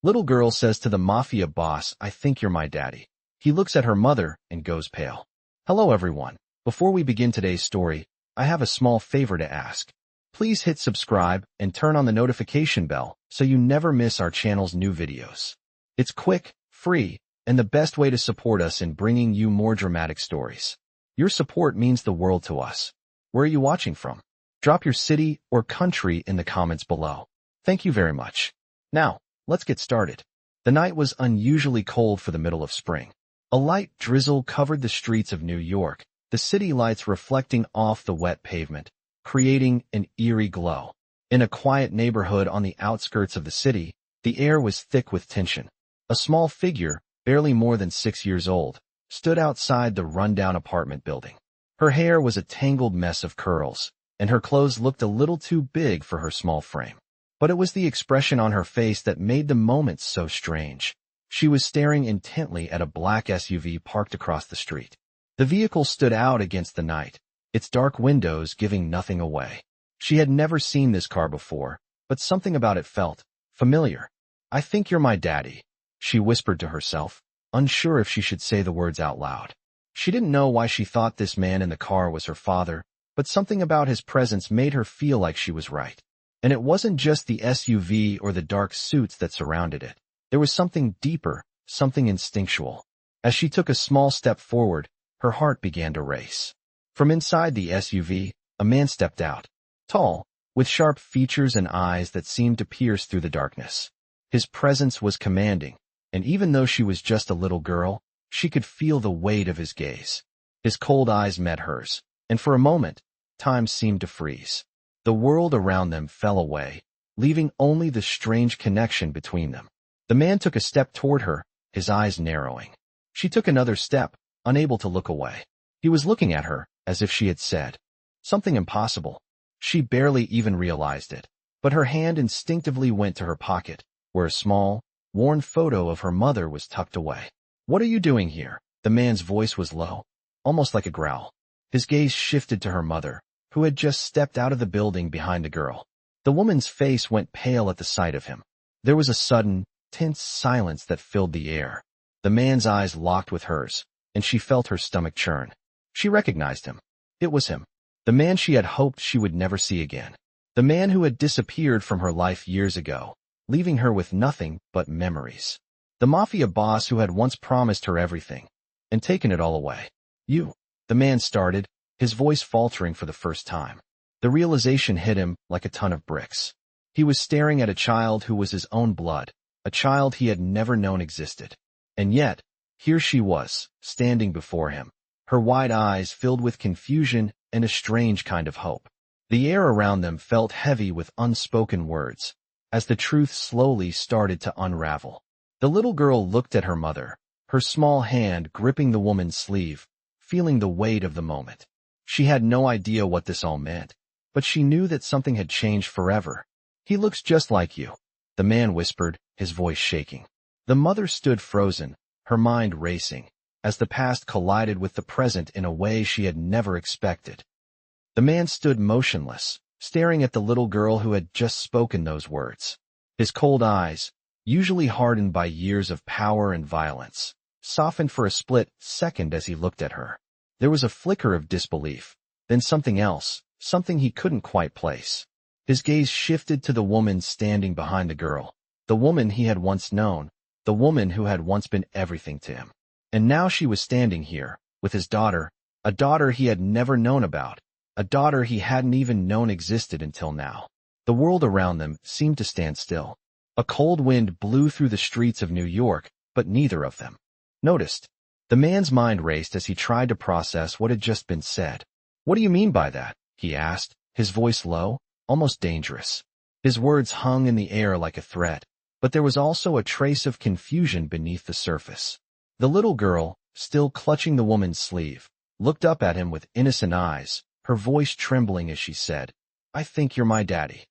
Little girl says to the Mafia boss, "I think you're my daddy." He looks at her mother and goes pale. Hello everyone. Before we begin today's story, I have a small favor to ask. Please hit subscribe and turn on the notification bell so you never miss our channel's new videos. It's quick, free, and the best way to support us in bringing you more dramatic stories. Your support means the world to us. Where are you watching from? Drop your city or country in the comments below. Thank you very much. Now, let's get started. The night was unusually cold for the middle of spring. A light drizzle covered the streets of New York, the city lights reflecting off the wet pavement, creating an eerie glow. In a quiet neighborhood on the outskirts of the city, the air was thick with tension. A small figure, barely more than 6 years old, stood outside the rundown apartment building. Her hair was a tangled mess of curls, and her clothes looked a little too big for her small frame. But it was the expression on her face that made the moment so strange. She was staring intently at a black SUV parked across the street. The vehicle stood out against the night, its dark windows giving nothing away. She had never seen this car before, but something about it felt familiar. "I think you're my daddy," she whispered to herself, unsure if she should say the words out loud. She didn't know why she thought this man in the car was her father, but something about his presence made her feel like she was right. And it wasn't just the SUV or the dark suits that surrounded it. There was something deeper, something instinctual. As she took a small step forward, her heart began to race. From inside the SUV, a man stepped out, tall, with sharp features and eyes that seemed to pierce through the darkness. His presence was commanding, and even though she was just a little girl, she could feel the weight of his gaze. His cold eyes met hers, and for a moment, time seemed to freeze. The world around them fell away, leaving only the strange connection between them. The man took a step toward her, his eyes narrowing. She took another step, unable to look away. He was looking at her, as if she had said something impossible. She barely even realized it, but her hand instinctively went to her pocket, where a small, worn photo of her mother was tucked away. "What are you doing here?" The man's voice was low, almost like a growl. His gaze shifted to her mother, who had just stepped out of the building behind the girl. The woman's face went pale at the sight of him. There was a sudden, tense silence that filled the air. The man's eyes locked with hers, and she felt her stomach churn. She recognized him. It was him. The man she had hoped she would never see again. The man who had disappeared from her life years ago, leaving her with nothing but memories. The Mafia boss who had once promised her everything, and taken it all away. "You," the man started, his voice faltering for the first time. The realization hit him like a ton of bricks. He was staring at a child who was his own blood, a child he had never known existed. And yet, here she was, standing before him, her wide eyes filled with confusion and a strange kind of hope. The air around them felt heavy with unspoken words, as the truth slowly started to unravel. The little girl looked at her mother, her small hand gripping the woman's sleeve, feeling the weight of the moment. She had no idea what this all meant, but she knew that something had changed forever. "He looks just like you," the man whispered, his voice shaking. The mother stood frozen, her mind racing, as the past collided with the present in a way she had never expected. The man stood motionless, staring at the little girl who had just spoken those words. His cold eyes, usually hardened by years of power and violence, softened for a split second as he looked at her. There was a flicker of disbelief, then something else, something he couldn't quite place. His gaze shifted to the woman standing behind the girl, the woman he had once known, the woman who had once been everything to him. And now she was standing here, with his daughter, a daughter he had never known about, a daughter he hadn't even known existed until now. The world around them seemed to stand still. A cold wind blew through the streets of New York, but neither of them noticed. The man's mind raced as he tried to process what had just been said. "What do you mean by that?" he asked, his voice low, almost dangerous. His words hung in the air like a threat, but there was also a trace of confusion beneath the surface. The little girl, still clutching the woman's sleeve, looked up at him with innocent eyes, her voice trembling as she said, "I think you're my daddy."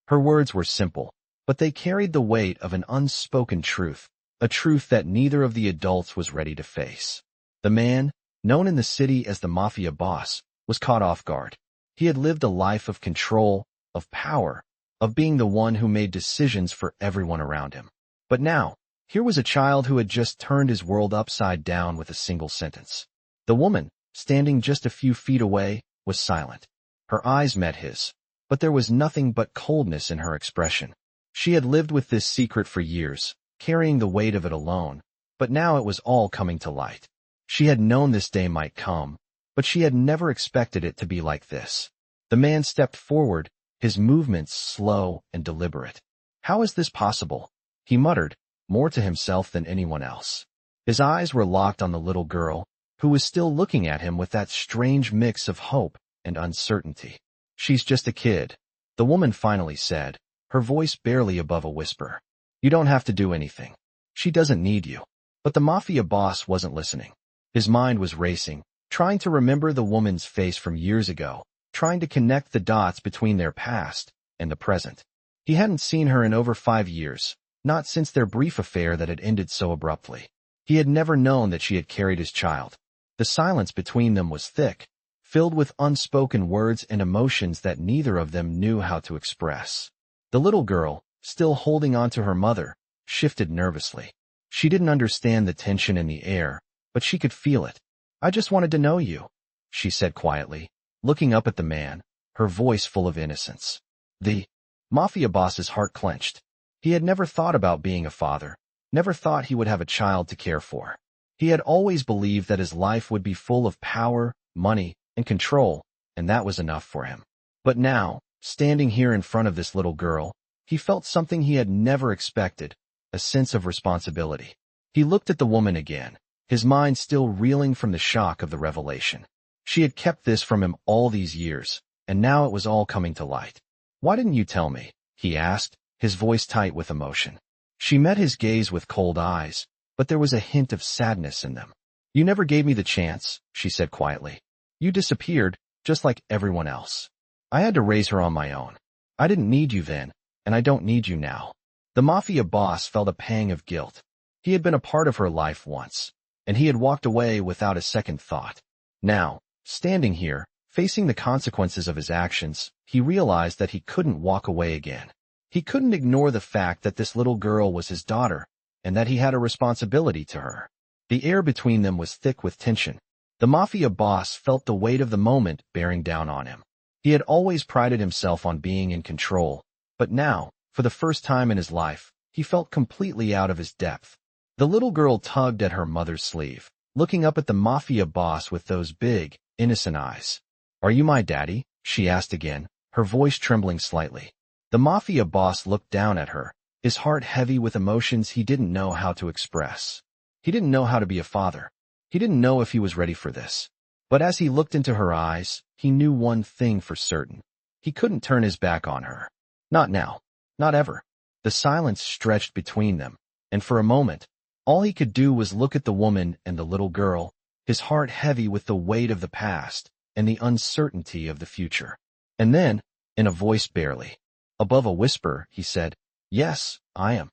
Her words were simple, but they carried the weight of an unspoken truth, a truth that neither of the adults was ready to face. The man, known in the city as the Mafia boss, was caught off guard. He had lived a life of control, of power, of being the one who made decisions for everyone around him. But now, here was a child who had just turned his world upside down with a single sentence. The woman, standing just a few feet away, was silent. Her eyes met his, but there was nothing but coldness in her expression. She had lived with this secret for years, carrying the weight of it alone, but now it was all coming to light. She had known this day might come, but she had never expected it to be like this. The man stepped forward, his movements slow and deliberate. "How is this possible?" he muttered, more to himself than anyone else. His eyes were locked on the little girl, who was still looking at him with that strange mix of hope and uncertainty. "She's just a kid," the woman finally said, her voice barely above a whisper. "You don't have to do anything. She doesn't need you." But the Mafia boss wasn't listening. His mind was racing, trying to remember the woman's face from years ago, trying to connect the dots between their past and the present. He hadn't seen her in over 5 years, not since their brief affair that had ended so abruptly. He had never known that she had carried his child. The silence between them was thick, filled with unspoken words and emotions that neither of them knew how to express. The little girl, still holding on to her mother, shifted nervously. She didn't understand the tension in the air, but she could feel it. "I just wanted to know you," she said quietly, looking up at the man, her voice full of innocence. The Mafia boss's heart clenched. He had never thought about being a father, never thought he would have a child to care for. He had always believed that his life would be full of power, money, and control, and that was enough for him. But now, standing here in front of this little girl, he felt something he had never expected, a sense of responsibility. He looked at the woman again, his mind still reeling from the shock of the revelation. She had kept this from him all these years, and now it was all coming to light. "Why didn't you tell me?" he asked, his voice tight with emotion. She met his gaze with cold eyes, but there was a hint of sadness in them. "You never gave me the chance," she said quietly. "You disappeared, just like everyone else. I had to raise her on my own. I didn't need you then, and I don't need you now." The Mafia boss felt a pang of guilt. He had been a part of her life once, and he had walked away without a second thought. Now, standing here, facing the consequences of his actions, he realized that he couldn't walk away again. He couldn't ignore the fact that this little girl was his daughter, and that he had a responsibility to her. The air between them was thick with tension. The Mafia boss felt the weight of the moment bearing down on him. He had always prided himself on being in control, but now, for the first time in his life, he felt completely out of his depth. The little girl tugged at her mother's sleeve, looking up at the Mafia boss with those big, innocent eyes. "Are you my daddy?" she asked again, her voice trembling slightly. The Mafia boss looked down at her, his heart heavy with emotions he didn't know how to express. He didn't know how to be a father. He didn't know if he was ready for this. But as he looked into her eyes, he knew one thing for certain. He couldn't turn his back on her. Not now. Not ever. The silence stretched between them, and for a moment, all he could do was look at the woman and the little girl, his heart heavy with the weight of the past and the uncertainty of the future. And then, in a voice barely above a whisper, he said, "Yes, I am."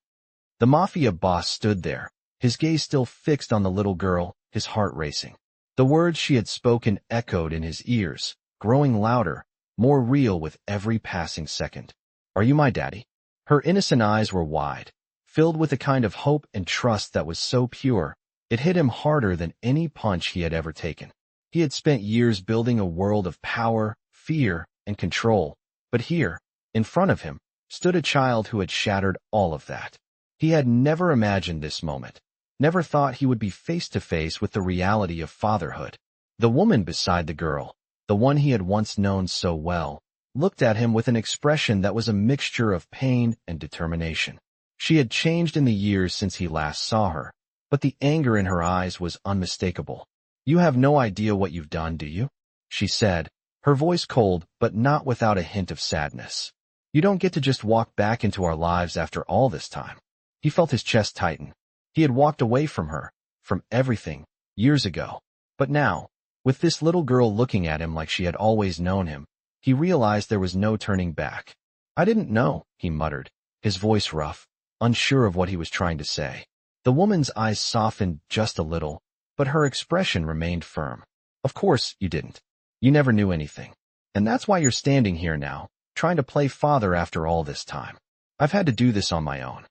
The Mafia boss stood there, his gaze still fixed on the little girl, his heart racing. The words she had spoken echoed in his ears, growing louder, more real with every passing second. "Are you my daddy?" Her innocent eyes were wide, filled with a kind of hope and trust that was so pure, it hit him harder than any punch he had ever taken. He had spent years building a world of power, fear, and control, but here, in front of him, stood a child who had shattered all of that. He had never imagined this moment, never thought he would be face to face with the reality of fatherhood. The woman beside the girl, the one he had once known so well, looked at him with an expression that was a mixture of pain and determination. She had changed in the years since he last saw her, but the anger in her eyes was unmistakable. "You have no idea what you've done, do you?" she said, her voice cold but not without a hint of sadness. "You don't get to just walk back into our lives after all this time." He felt his chest tighten. He had walked away from her, from everything, years ago. But now, with this little girl looking at him like she had always known him, he realized there was no turning back. "I didn't know," he muttered, his voice rough, unsure of what he was trying to say. The woman's eyes softened just a little, but her expression remained firm. "Of course you didn't. You never knew anything. And that's why you're standing here now, trying to play father after all this time. I've had to do this on my own."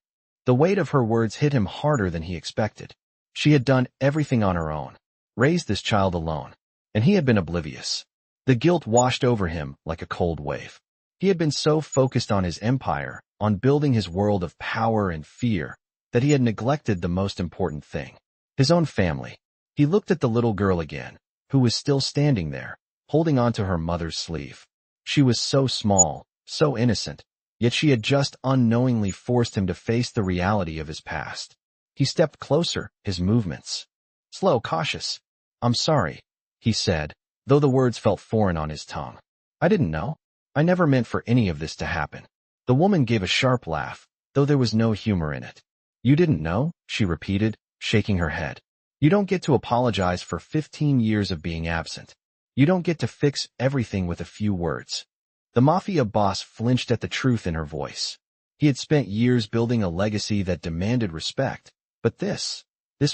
The weight of her words hit him harder than he expected. She had done everything on her own, raised this child alone, and he had been oblivious. The guilt washed over him like a cold wave. He had been so focused on his empire, on building his world of power and fear, that he had neglected the most important thing, his own family. He looked at the little girl again, who was still standing there, holding onto her mother's sleeve. She was so small, so innocent, yet she had just unknowingly forced him to face the reality of his past. He stepped closer, his movements slow, cautious. "I'm sorry," he said, though the words felt foreign on his tongue. "I didn't know. I never meant for any of this to happen." The woman gave a sharp laugh, though there was no humor in it. "You didn't know?" she repeated, shaking her head. "You don't get to apologize for 15 years of being absent. You don't get to fix everything with a few words." The Mafia boss flinched at the truth in her voice. He had spent years building a legacy that demanded respect, but this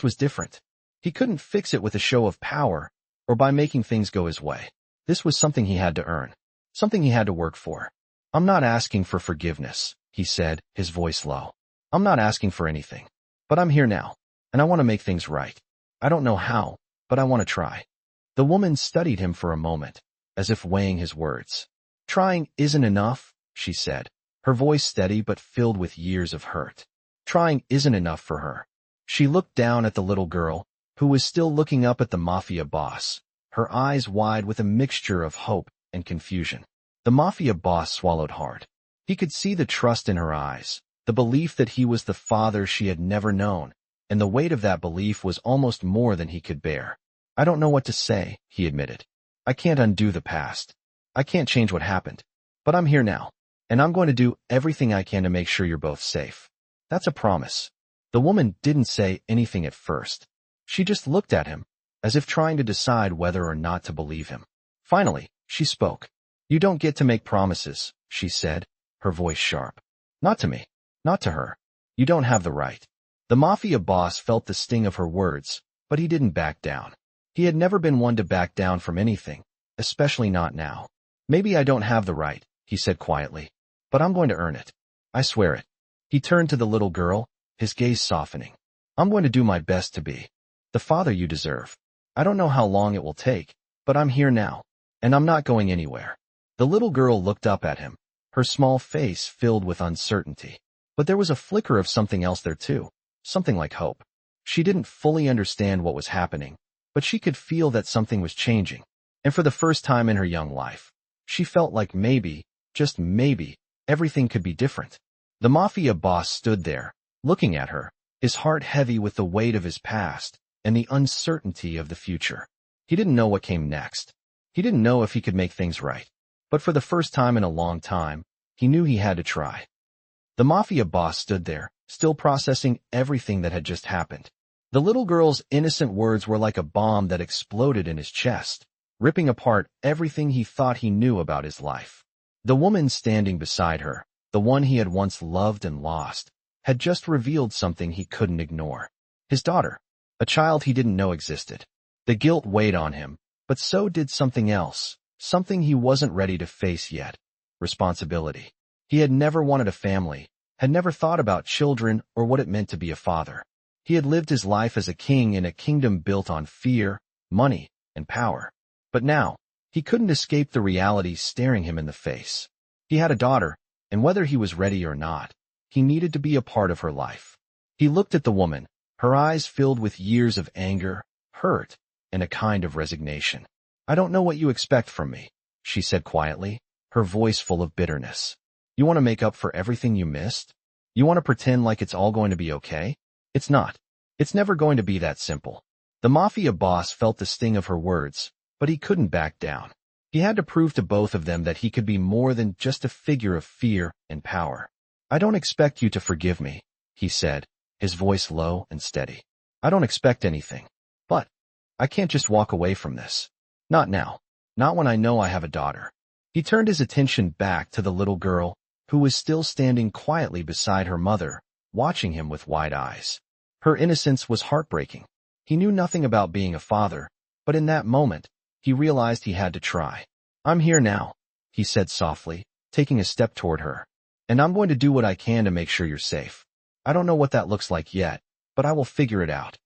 was different. He couldn't fix it with a show of power, or by making things go his way. This was something he had to earn, something he had to work for. "I'm not asking for forgiveness," he said, his voice low. "I'm not asking for anything. But I'm here now, and I want to make things right. I don't know how, but I want to try." The woman studied him for a moment, as if weighing his words. "Trying isn't enough," she said, her voice steady but filled with years of hurt. Trying isn't enough for her. She looked down at the little girl, who was still looking up at the Mafia boss, her eyes wide with a mixture of hope and confusion. The Mafia boss swallowed hard. He could see the trust in her eyes, the belief that he was the father she had never known, and the weight of that belief was almost more than he could bear. "I don't know what to say," he admitted. "I can't undo the past. I can't change what happened. But I'm here now, and I'm going to do everything I can to make sure you're both safe. That's a promise." The woman didn't say anything at first. She just looked at him, as if trying to decide whether or not to believe him. Finally, she spoke. "You don't get to make promises," she said, her voice sharp. "Not to me. Not to her. You don't have the right." The Mafia boss felt the sting of her words, but he didn't back down. He had never been one to back down from anything, especially not now. "Maybe I don't have the right," he said quietly, "but I'm going to earn it. I swear it." He turned to the little girl, his gaze softening. "I'm going to do my best to be the father you deserve. I don't know how long it will take, but I'm here now, and I'm not going anywhere." The little girl looked up at him, her small face filled with uncertainty. But there was a flicker of something else there too, something like hope. She didn't fully understand what was happening, but she could feel that something was changing, and for the first time in her young life, she felt like maybe, just maybe, everything could be different. The Mafia boss stood there, looking at her, his heart heavy with the weight of his past and the uncertainty of the future. He didn't know what came next. He didn't know if he could make things right. But for the first time in a long time, he knew he had to try. The Mafia boss stood there, still processing everything that had just happened. The little girl's innocent words were like a bomb that exploded in his chest, ripping apart everything he thought he knew about his life. The woman standing beside her, the one he had once loved and lost, had just revealed something he couldn't ignore. His daughter, a child he didn't know existed. The guilt weighed on him, but so did something else, something he wasn't ready to face yet: responsibility. He had never wanted a family, had never thought about children or what it meant to be a father. He had lived his life as a king in a kingdom built on fear, money, and power. But now, he couldn't escape the reality staring him in the face. He had a daughter, and whether he was ready or not, he needed to be a part of her life. He looked at the woman, her eyes filled with years of anger, hurt, and a kind of resignation. "I don't know what you expect from me," she said quietly, her voice full of bitterness. "You want to make up for everything you missed? You want to pretend like it's all going to be okay? It's not. It's never going to be that simple." The Mafia boss felt the sting of her words, but he couldn't back down. He had to prove to both of them that he could be more than just a figure of fear and power. "I don't expect you to forgive me," he said, his voice low and steady. "I don't expect anything. But I can't just walk away from this. Not now. Not when I know I have a daughter." He turned his attention back to the little girl, who was still standing quietly beside her mother, watching him with wide eyes. Her innocence was heartbreaking. He knew nothing about being a father, but in that moment, he realized he had to try. "I'm here now," he said softly, taking a step toward her. "And I'm going to do what I can to make sure you're safe." I don't know what that looks like yet, but I will figure it out.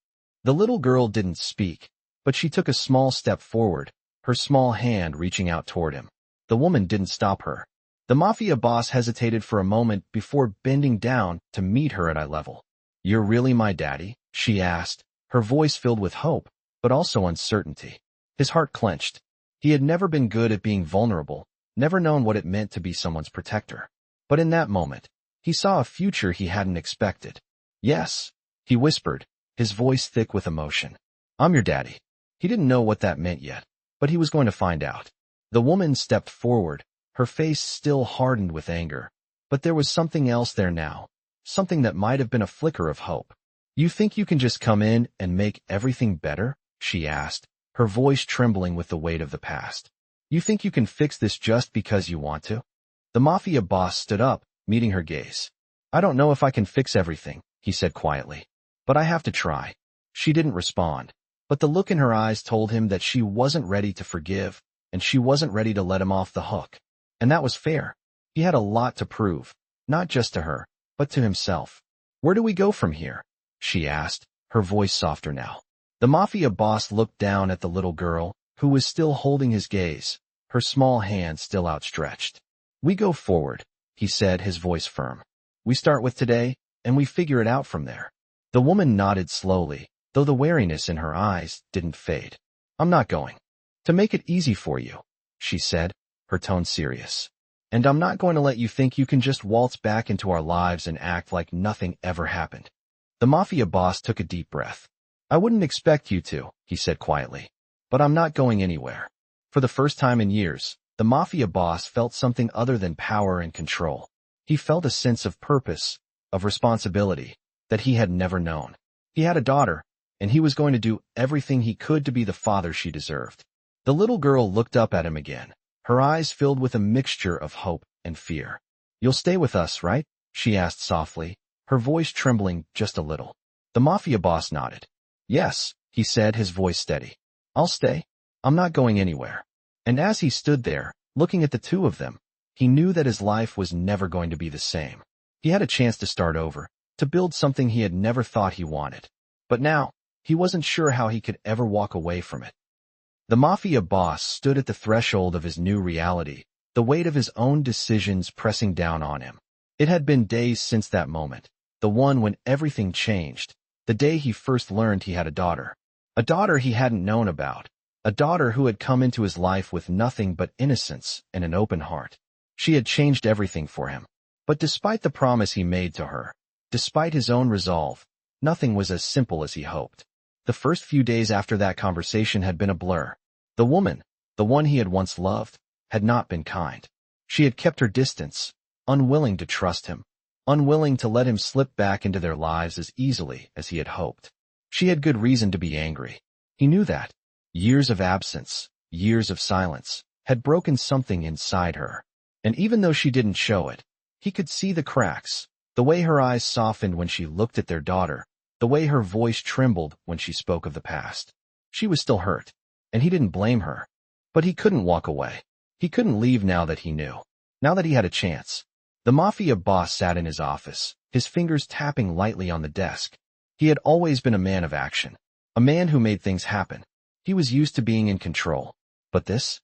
The little girl didn't speak, but she took a small step forward, her small hand reaching out toward him. The woman didn't stop her. The Mafia boss hesitated for a moment before bending down to meet her at eye level. "You're really my daddy?" she asked, her voice filled with hope, but also uncertainty. His heart clenched. He had never been good at being vulnerable, never known what it meant to be someone's protector. But in that moment, he saw a future he hadn't expected. "Yes," he whispered, his voice thick with emotion. "I'm your daddy." He didn't know what that meant yet, but he was going to find out. The woman stepped forward, her face still hardened with anger. But there was something else there now, something that might have been a flicker of hope. "You think you can just come in and make everything better?" she asked, her voice trembling with the weight of the past. "You think you can fix this just because you want to?" The Mafia boss stood up, meeting her gaze. "I don't know if I can fix everything," he said quietly. "But I have to try." She didn't respond, but the look in her eyes told him that she wasn't ready to forgive, and she wasn't ready to let him off the hook. And that was fair. He had a lot to prove, not just to her, but to himself. "Where do we go from here?" she asked, her voice softer now. The Mafia boss looked down at the little girl, who was still holding his gaze, her small hand still outstretched. "We go forward," he said, his voice firm. "We start with today, and we figure it out from there." The woman nodded slowly, though the wariness in her eyes didn't fade. "I'm not going to make it easy for you," she said, her tone serious. "And I'm not going to let you think you can just waltz back into our lives and act like nothing ever happened." The Mafia boss took a deep breath. "I wouldn't expect you to," he said quietly. "But I'm not going anywhere." For the first time in years, the Mafia boss felt something other than power and control. He felt a sense of purpose, of responsibility, that he had never known. He had a daughter, and he was going to do everything he could to be the father she deserved. The little girl looked up at him again, her eyes filled with a mixture of hope and fear. "You'll stay with us, right?" she asked softly, her voice trembling just a little. The Mafia boss nodded. "Yes," he said, his voice steady. "I'll stay. I'm not going anywhere." And as he stood there, looking at the two of them, he knew that his life was never going to be the same. He had a chance to start over, to build something he had never thought he wanted. But now, he wasn't sure how he could ever walk away from it. The Mafia boss stood at the threshold of his new reality, the weight of his own decisions pressing down on him. It had been days since that moment, the one when everything changed, the day he first learned he had a daughter he hadn't known about, a daughter who had come into his life with nothing but innocence and an open heart. She had changed everything for him. But despite the promise he made to her, despite his own resolve, nothing was as simple as he hoped. The first few days after that conversation had been a blur. The woman, the one he had once loved, had not been kind. She had kept her distance, unwilling to trust him, unwilling to let him slip back into their lives as easily as he had hoped. She had good reason to be angry. He knew that. Years of absence, years of silence, had broken something inside her. And even though she didn't show it, he could see the cracks, the way her eyes softened when she looked at their daughter, the way her voice trembled when she spoke of the past. She was still hurt, and he didn't blame her. But he couldn't walk away. He couldn't leave now that he knew, now that he had a chance. The Mafia boss sat in his office, his fingers tapping lightly on the desk. He had always been a man of action, a man who made things happen. He was used to being in control. But this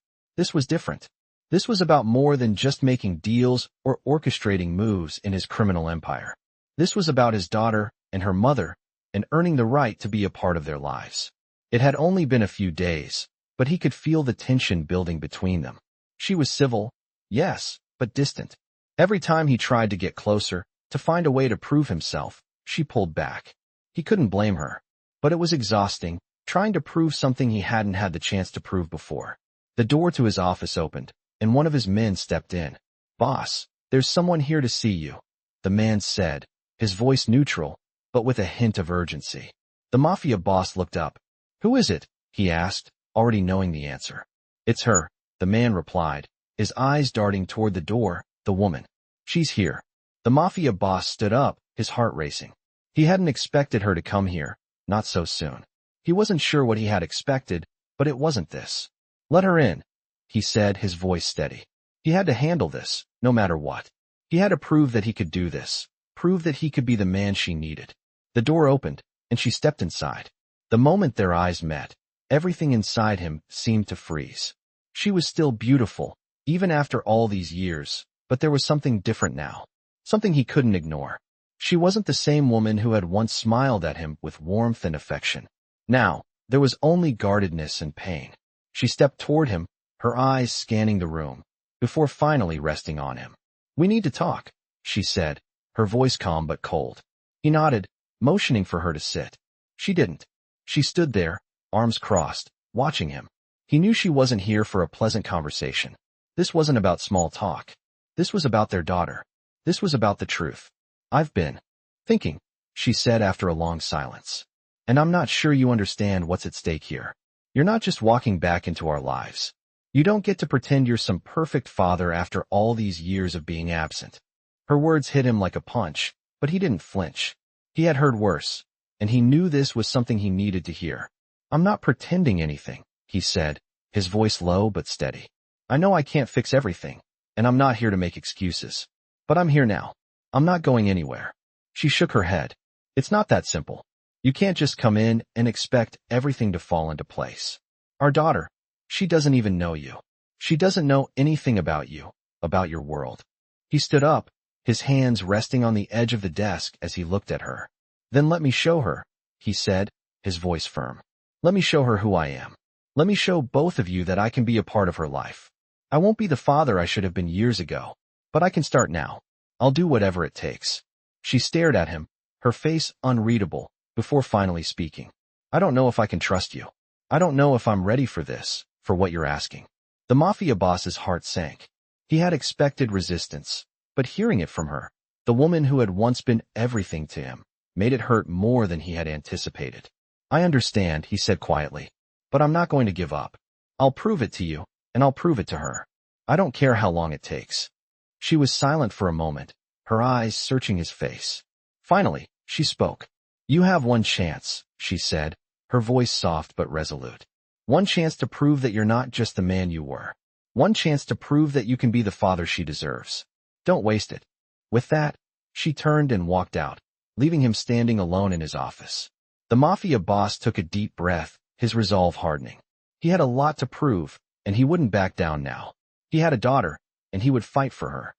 was different. This was about more than just making deals or orchestrating moves in his criminal empire. This was about his daughter and her mother and earning the right to be a part of their lives. It had only been a few days, but he could feel the tension building between them. She was civil, yes, but distant. Every time he tried to get closer, to find a way to prove himself, she pulled back. He couldn't blame her, but it was exhausting, trying to prove something he hadn't had the chance to prove before. The door to his office opened, and one of his men stepped in. "Boss, there's someone here to see you," the man said, his voice neutral, but with a hint of urgency. The Mafia boss looked up. "Who is it?" he asked, already knowing the answer. "It's her," the man replied, his eyes darting toward the door. "The woman. She's here." The Mafia boss stood up, his heart racing. He hadn't expected her to come here, not so soon. He wasn't sure what he had expected, but it wasn't this. "Let her in," he said, his voice steady. He had to handle this, no matter what. He had to prove that he could do this, prove that he could be the man she needed. The door opened, and she stepped inside. The moment their eyes met, everything inside him seemed to freeze. She was still beautiful, even after all these years, but there was something different now. Something he couldn't ignore. She wasn't the same woman who had once smiled at him with warmth and affection. Now, there was only guardedness and pain. She stepped toward him, her eyes scanning the room, before finally resting on him. "We need to talk," she said, her voice calm but cold. He nodded, motioning for her to sit. She didn't. She stood there, arms crossed, watching him. He knew she wasn't here for a pleasant conversation. This wasn't about small talk. This was about their daughter. This was about the truth. "I've been thinking," she said after a long silence. "And I'm not sure you understand what's at stake here. You're not just walking back into our lives. You don't get to pretend you're some perfect father after all these years of being absent." Her words hit him like a punch, but he didn't flinch. He had heard worse, and he knew this was something he needed to hear. "I'm not pretending anything," he said, his voice low but steady. "I know I can't fix everything, and I'm not here to make excuses. But I'm here now. I'm not going anywhere." She shook her head. "It's not that simple. You can't just come in and expect everything to fall into place. Our daughter, she doesn't even know you. She doesn't know anything about you, about your world." He stood up, his hands resting on the edge of the desk as he looked at her. "Then let me show her," he said, his voice firm. "Let me show her who I am. Let me show both of you that I can be a part of her life. I won't be the father I should have been years ago, but I can start now. I'll do whatever it takes." She stared at him, her face unreadable, before finally speaking. "I don't know if I can trust you. I don't know if I'm ready for this, for what you're asking." The Mafia boss's heart sank. He had expected resistance, but hearing it from her, the woman who had once been everything to him, made it hurt more than he had anticipated. "I understand," he said quietly, "but I'm not going to give up. I'll prove it to you, and I'll prove it to her. I don't care how long it takes." She was silent for a moment, her eyes searching his face. Finally, she spoke. "You have one chance," she said, her voice soft but resolute. "One chance to prove that you're not just the man you were. One chance to prove that you can be the father she deserves. Don't waste it." With that, she turned and walked out, leaving him standing alone in his office. The Mafia boss took a deep breath, his resolve hardening. He had a lot to prove, and he wouldn't back down now. He had a daughter, and he would fight for her.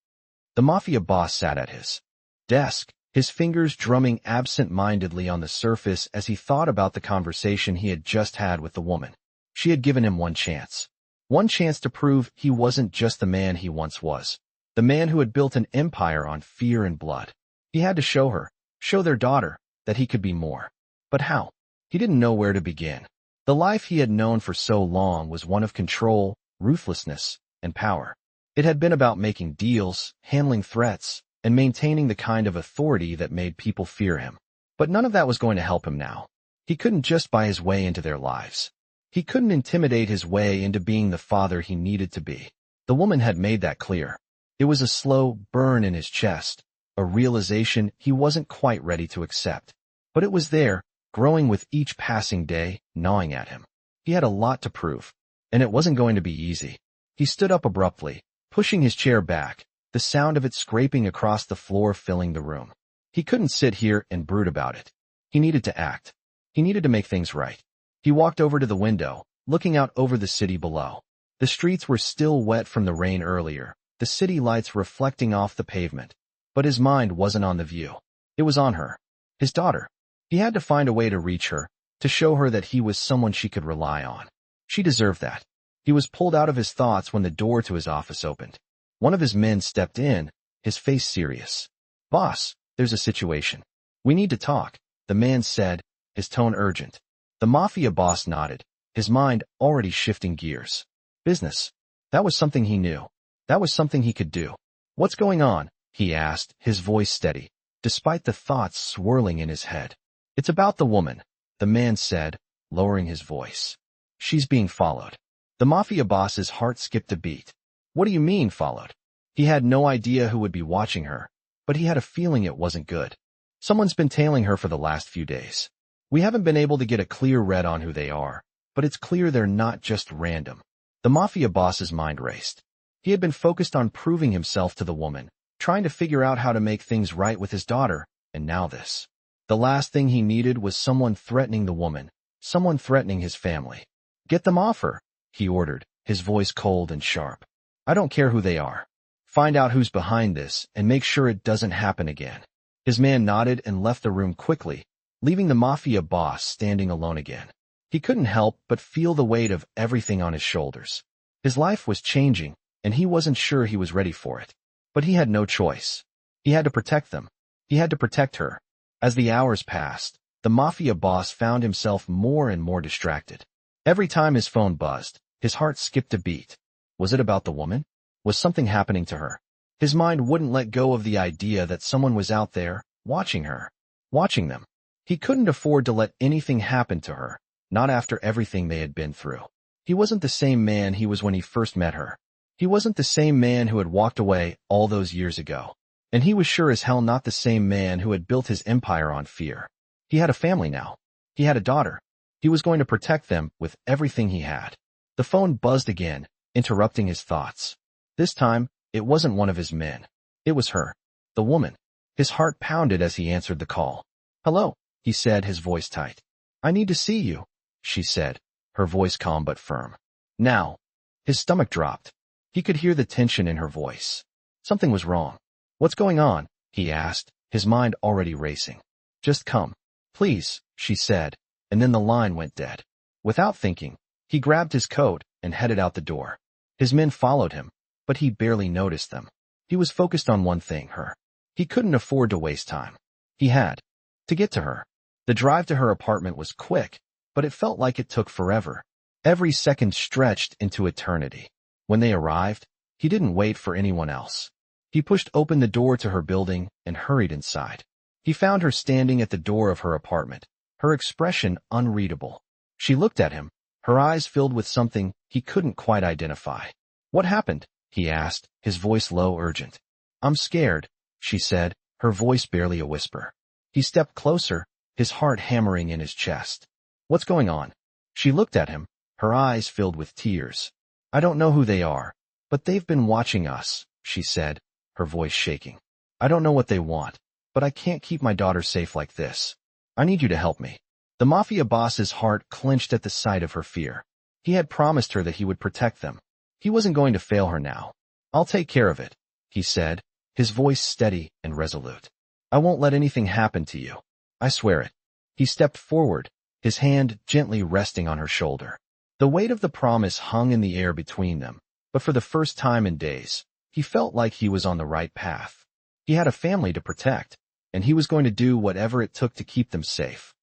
The Mafia boss sat at his desk, his fingers drumming absent-mindedly on the surface as he thought about the conversation he had just had with the woman. She had given him one chance. One chance to prove he wasn't just the man he once was. The man who had built an empire on fear and blood. He had to show her, show their daughter, that he could be more. But how? He didn't know where to begin. The life he had known for so long was one of control, ruthlessness, and power. It had been about making deals, handling threats, and maintaining the kind of authority that made people fear him. But none of that was going to help him now. He couldn't just buy his way into their lives. He couldn't intimidate his way into being the father he needed to be. The woman had made that clear. It was a slow burn in his chest, a realization he wasn't quite ready to accept. But it was there, growing with each passing day, gnawing at him. He had a lot to prove, and it wasn't going to be easy. He stood up abruptly, pushing his chair back, the sound of it scraping across the floor filling the room. He couldn't sit here and brood about it. He needed to act. He needed to make things right. He walked over to the window, looking out over the city below. The streets were still wet from the rain earlier, the city lights reflecting off the pavement. But his mind wasn't on the view. It was on her. His daughter. He had to find a way to reach her, to show her that he was someone she could rely on. She deserved that. He was pulled out of his thoughts when the door to his office opened. One of his men stepped in, his face serious. "Boss, there's a situation. We need to talk," the man said, his tone urgent. The Mafia boss nodded, his mind already shifting gears. Business. That was something he knew. That was something he could do. "What's going on?" he asked, his voice steady, despite the thoughts swirling in his head. "It's about the woman," the man said, lowering his voice. "She's being followed." The Mafia boss's heart skipped a beat. "What do you mean, followed?" He had no idea who would be watching her, but he had a feeling it wasn't good. "Someone's been tailing her for the last few days. We haven't been able to get a clear read on who they are, but it's clear they're not just random." The Mafia boss's mind raced. He had been focused on proving himself to the woman, trying to figure out how to make things right with his daughter, and now this. The last thing he needed was someone threatening the woman, someone threatening his family. Get them off her, he ordered, his voice cold and sharp. I don't care who they are. Find out who's behind this and make sure it doesn't happen again. His man nodded and left the room quickly, leaving the Mafia boss standing alone again. He couldn't help but feel the weight of everything on his shoulders. His life was changing, and he wasn't sure he was ready for it. But he had no choice. He had to protect them. He had to protect her. As the hours passed, the Mafia boss found himself more and more distracted. Every time his phone buzzed, his heart skipped a beat. Was it about the woman? Was something happening to her? His mind wouldn't let go of the idea that someone was out there, watching her, watching them. He couldn't afford to let anything happen to her, not after everything they had been through. He wasn't the same man he was when he first met her. He wasn't the same man who had walked away all those years ago. And he was sure as hell not the same man who had built his empire on fear. He had a family now. He had a daughter. He was going to protect them with everything he had. The phone buzzed again, interrupting his thoughts. This time, it wasn't one of his men. It was her, the woman. His heart pounded as he answered the call. Hello, he said, his voice tight. I need to see you, she said, her voice calm but firm. Now. His stomach dropped. He could hear the tension in her voice. Something was wrong. What's going on? He asked, his mind already racing. Just come. Please, she said, and then the line went dead. Without thinking, he grabbed his coat and headed out the door. His men followed him, but he barely noticed them. He was focused on one thing, her. He couldn't afford to waste time. He had to get to her. The drive to her apartment was quick, but it felt like it took forever. Every second stretched into eternity. When they arrived, he didn't wait for anyone else. He pushed open the door to her building and hurried inside. He found her standing at the door of her apartment, her expression unreadable. She looked at him, her eyes filled with something he couldn't quite identify. What happened? He asked, his voice low, urgent. I'm scared, she said, her voice barely a whisper. He stepped closer, his heart hammering in his chest. What's going on? She looked at him, her eyes filled with tears. I don't know who they are, but they've been watching us, she said, her voice shaking. I don't know what they want, but I can't keep my daughter safe like this. I need you to help me. The Mafia boss's heart clenched at the sight of her fear. He had promised her that he would protect them. He wasn't going to fail her now. I'll take care of it, he said, his voice steady and resolute. I won't let anything happen to you. I swear it. He stepped forward, his hand gently resting on her shoulder. The weight of the promise hung in the air between them, but for the first time in days, he felt like he was on the right path. He had a family to protect, and he was going to do whatever it took to keep them safe.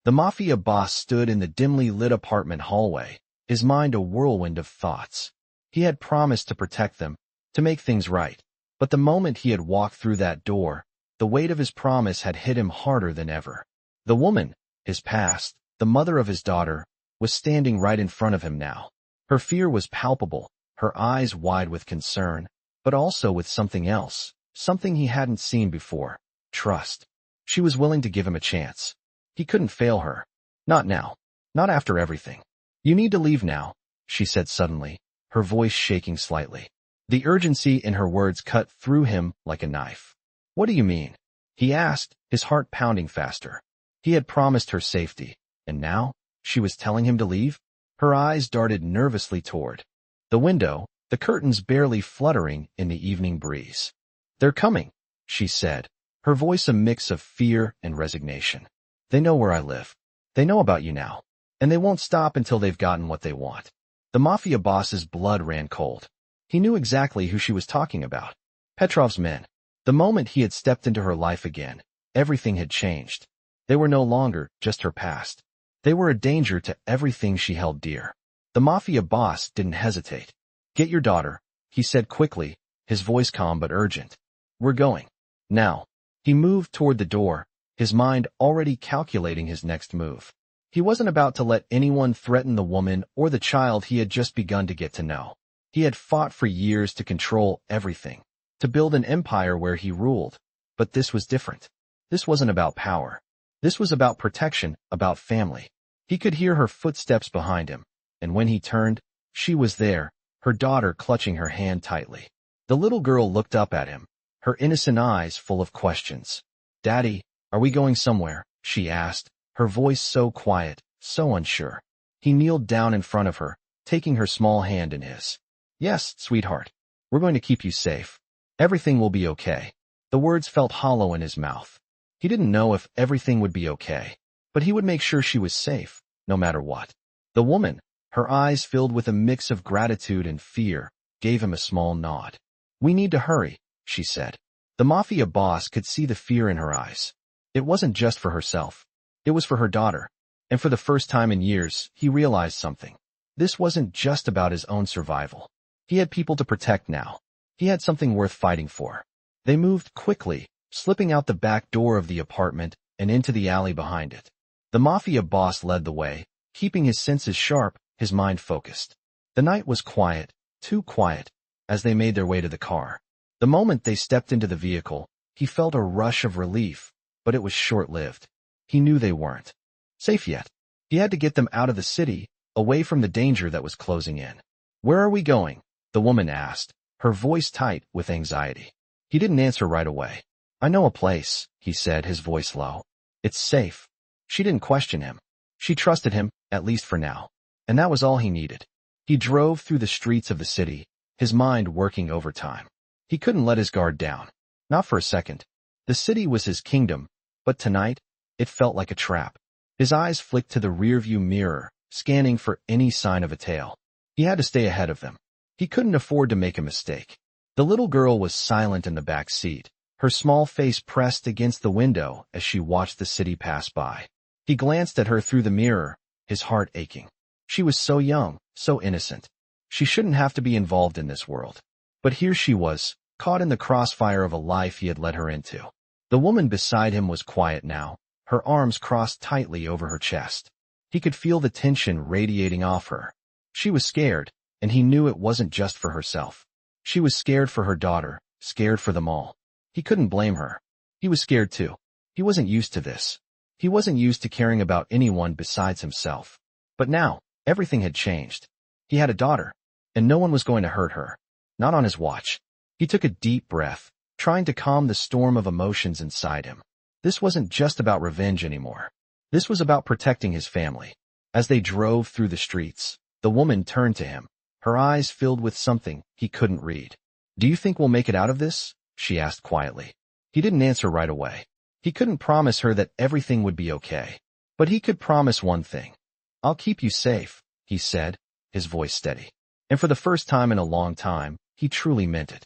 The Mafia boss stood in the dimly lit apartment hallway, his mind a whirlwind of thoughts. He had promised to protect them, to make things right, but the moment he had walked through that door, the weight of his promise had hit him harder than ever. The woman, his past, the mother of his daughter, was standing right in front of him now. Her fear was palpable, her eyes wide with concern, but also with something else, something he hadn't seen before, trust. She was willing to give him a chance. He couldn't fail her. Not now. Not after everything. You need to leave now, she said suddenly, her voice shaking slightly. The urgency in her words cut through him like a knife. What do you mean? He asked, his heart pounding faster. He had promised her safety, and now? She was telling him to leave? Her eyes darted nervously toward the window, the curtains barely fluttering in the evening breeze. They're coming, she said, her voice a mix of fear and resignation. They know where I live. They know about you now. And they won't stop until they've gotten what they want. The Mafia boss's blood ran cold. He knew exactly who she was talking about. Petrov's men. The moment he had stepped into her life again, everything had changed. They were no longer just her past. They were a danger to everything she held dear. The Mafia boss didn't hesitate. Get your daughter, he said quickly, his voice calm but urgent. We're going. Now. He moved toward the door, his mind already calculating his next move. He wasn't about to let anyone threaten the woman or the child he had just begun to get to know. He had fought for years to control everything, to build an empire where he ruled. But this was different. This wasn't about power. This was about protection, about family. He could hear her footsteps behind him, and when he turned, she was there, her daughter clutching her hand tightly. The little girl looked up at him, her innocent eyes full of questions. "Daddy, are we going somewhere?" she asked, her voice so quiet, so unsure. He kneeled down in front of her, taking her small hand in his. "Yes, sweetheart. We're going to keep you safe. Everything will be okay." The words felt hollow in his mouth. He didn't know if everything would be okay, but he would make sure she was safe, no matter what. The woman, her eyes filled with a mix of gratitude and fear, gave him a small nod. "We need to hurry," she said. The Mafia boss could see the fear in her eyes. It wasn't just for herself. It was for her daughter. And for the first time in years, he realized something. This wasn't just about his own survival. He had people to protect now. He had something worth fighting for. They moved quickly, slipping out the back door of the apartment and into the alley behind it. The Mafia boss led the way, keeping his senses sharp, his mind focused. The night was quiet, too quiet, as they made their way to the car. The moment they stepped into the vehicle, he felt a rush of relief, but it was short-lived. He knew they weren't safe yet. He had to get them out of the city, away from the danger that was closing in. "Where are we going?" the woman asked, her voice tight with anxiety. He didn't answer right away. "I know a place," he said, his voice low. "It's safe." She didn't question him. She trusted him, at least for now. And that was all he needed. He drove through the streets of the city, his mind working overtime. He couldn't let his guard down. Not for a second. The city was his kingdom, but tonight, it felt like a trap. His eyes flicked to the rearview mirror, scanning for any sign of a tail. He had to stay ahead of them. He couldn't afford to make a mistake. The little girl was silent in the back seat, her small face pressed against the window as she watched the city pass by. He glanced at her through the mirror, his heart aching. She was so young, so innocent. She shouldn't have to be involved in this world. But here she was, caught in the crossfire of a life he had led her into. The woman beside him was quiet now, her arms crossed tightly over her chest. He could feel the tension radiating off her. She was scared, and he knew it wasn't just for herself. She was scared for her daughter, scared for them all. He couldn't blame her. He was scared too. He wasn't used to this. He wasn't used to caring about anyone besides himself. But now, everything had changed. He had a daughter, and no one was going to hurt her. Not on his watch. He took a deep breath, trying to calm the storm of emotions inside him. This wasn't just about revenge anymore. This was about protecting his family. As they drove through the streets, the woman turned to him, her eyes filled with something he couldn't read. "Do you think we'll make it out of this?" she asked quietly. He didn't answer right away. He couldn't promise her that everything would be okay. But he could promise one thing. "I'll keep you safe," he said, his voice steady. And for the first time in a long time, he truly meant it.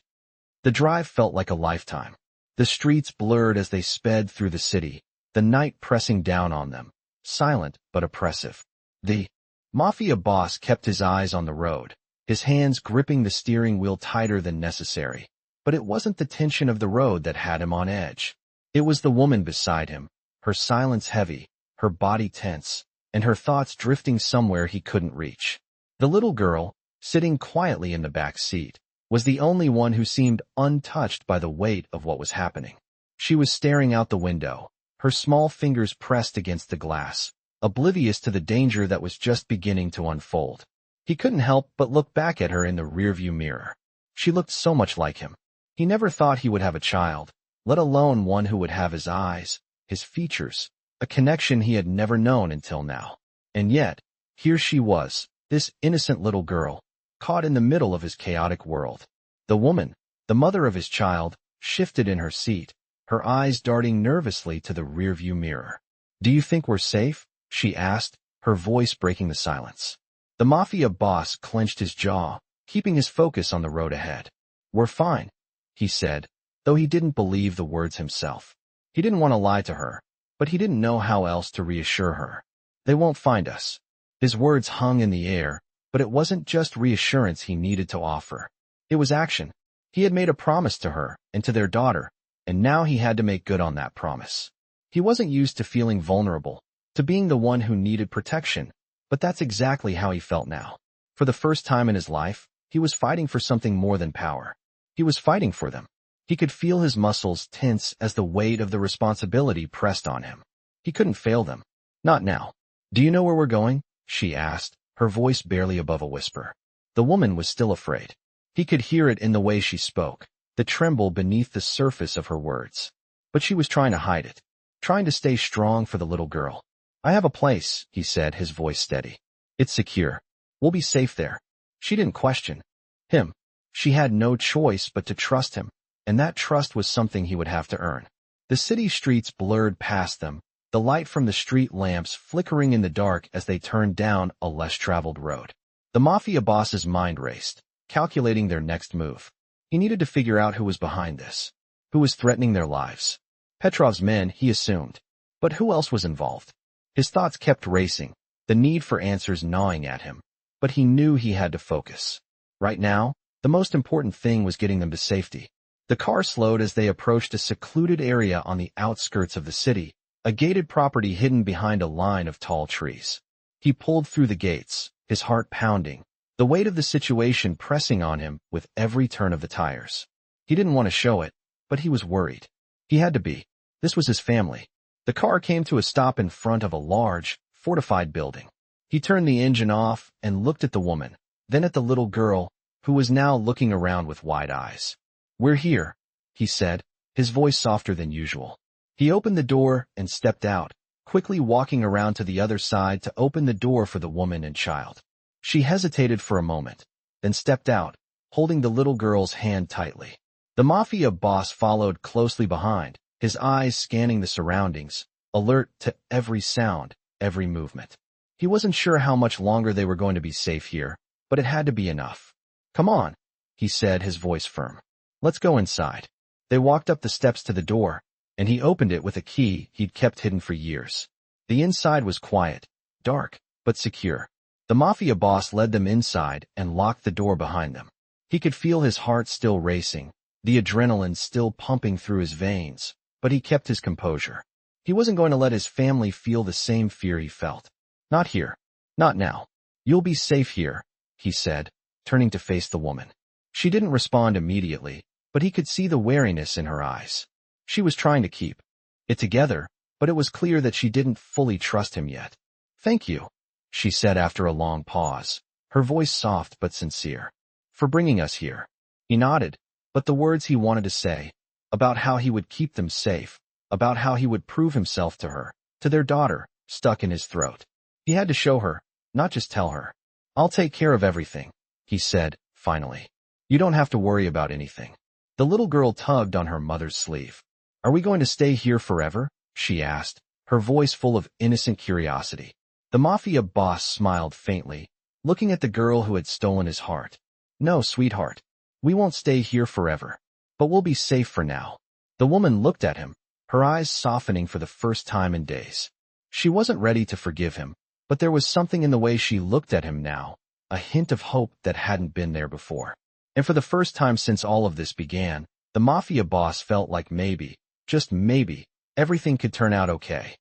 The drive felt like a lifetime. The streets blurred as they sped through the city, the night pressing down on them, silent but oppressive. The Mafia boss kept his eyes on the road, his hands gripping the steering wheel tighter than necessary. But it wasn't the tension of the road that had him on edge. It was the woman beside him, her silence heavy, her body tense, and her thoughts drifting somewhere he couldn't reach. The little girl, sitting quietly in the back seat, was the only one who seemed untouched by the weight of what was happening. She was staring out the window, her small fingers pressed against the glass, oblivious to the danger that was just beginning to unfold. He couldn't help but look back at her in the rearview mirror. She looked so much like him. He never thought he would have a child, let alone one who would have his eyes, his features, a connection he had never known until now. And yet, here she was, this innocent little girl, caught in the middle of his chaotic world. The woman, the mother of his child, shifted in her seat, her eyes darting nervously to the rearview mirror. "Do you think we're safe?" she asked, her voice breaking the silence. The Mafia boss clenched his jaw, keeping his focus on the road ahead. "We're fine," he said, though he didn't believe the words himself. He didn't want to lie to her, but he didn't know how else to reassure her. "They won't find us." His words hung in the air, but it wasn't just reassurance he needed to offer. It was action. He had made a promise to her and to their daughter, and now he had to make good on that promise. He wasn't used to feeling vulnerable, to being the one who needed protection, but that's exactly how he felt now. For the first time in his life, he was fighting for something more than power. He was fighting for them. He could feel his muscles tense as the weight of the responsibility pressed on him. He couldn't fail them. Not now. "Do you know where we're going?" she asked, her voice barely above a whisper. The woman was still afraid. He could hear it in the way she spoke, the tremble beneath the surface of her words. But she was trying to hide it, trying to stay strong for the little girl. "I have a place," he said, his voice steady. "It's secure. We'll be safe there." She didn't question him. She had no choice but to trust him, and that trust was something he would have to earn. The city streets blurred past them, the light from the street lamps flickering in the dark as they turned down a less traveled road. The Mafia boss's mind raced, calculating their next move. He needed to figure out who was behind this, who was threatening their lives. Petrov's men, he assumed. But who else was involved? His thoughts kept racing, the need for answers gnawing at him. But he knew he had to focus. Right now, the most important thing was getting them to safety. The car slowed as they approached a secluded area on the outskirts of the city, a gated property hidden behind a line of tall trees. He pulled through the gates, his heart pounding, the weight of the situation pressing on him with every turn of the tires. He didn't want to show it, but he was worried. He had to be. This was his family. The car came to a stop in front of a large, fortified building. He turned the engine off and looked at the woman, then at the little girl, who was now looking around with wide eyes. "We're here," he said, his voice softer than usual. He opened the door and stepped out, quickly walking around to the other side to open the door for the woman and child. She hesitated for a moment, then stepped out, holding the little girl's hand tightly. The Mafia boss followed closely behind, his eyes scanning the surroundings, alert to every sound, every movement. He wasn't sure how much longer they were going to be safe here, but it had to be enough. "Come on," he said, his voice firm. "Let's go inside." They walked up the steps to the door, and he opened it with a key he'd kept hidden for years. The inside was quiet, dark, but secure. The Mafia boss led them inside and locked the door behind them. He could feel his heart still racing, the adrenaline still pumping through his veins, but he kept his composure. He wasn't going to let his family feel the same fear he felt. "Not here. Not now. You'll be safe here," he said, turning to face the woman. She didn't respond immediately, but he could see the wariness in her eyes. She was trying to keep it together, but it was clear that she didn't fully trust him yet. "Thank you," she said after a long pause, her voice soft but sincere. "For bringing us here." He nodded, but the words he wanted to say, about how he would keep them safe, about how he would prove himself to her, to their daughter, stuck in his throat. He had to show her, not just tell her. "I'll take care of everything," he said, finally. "You don't have to worry about anything." The little girl tugged on her mother's sleeve. "Are we going to stay here forever?" she asked, her voice full of innocent curiosity. The Mafia boss smiled faintly, looking at the girl who had stolen his heart. "No, sweetheart. We won't stay here forever. But we'll be safe for now." The woman looked at him, her eyes softening for the first time in days. She wasn't ready to forgive him, but there was something in the way she looked at him now, a hint of hope that hadn't been there before. And for the first time since all of this began, the Mafia boss felt like maybe, just maybe, everything could turn out okay.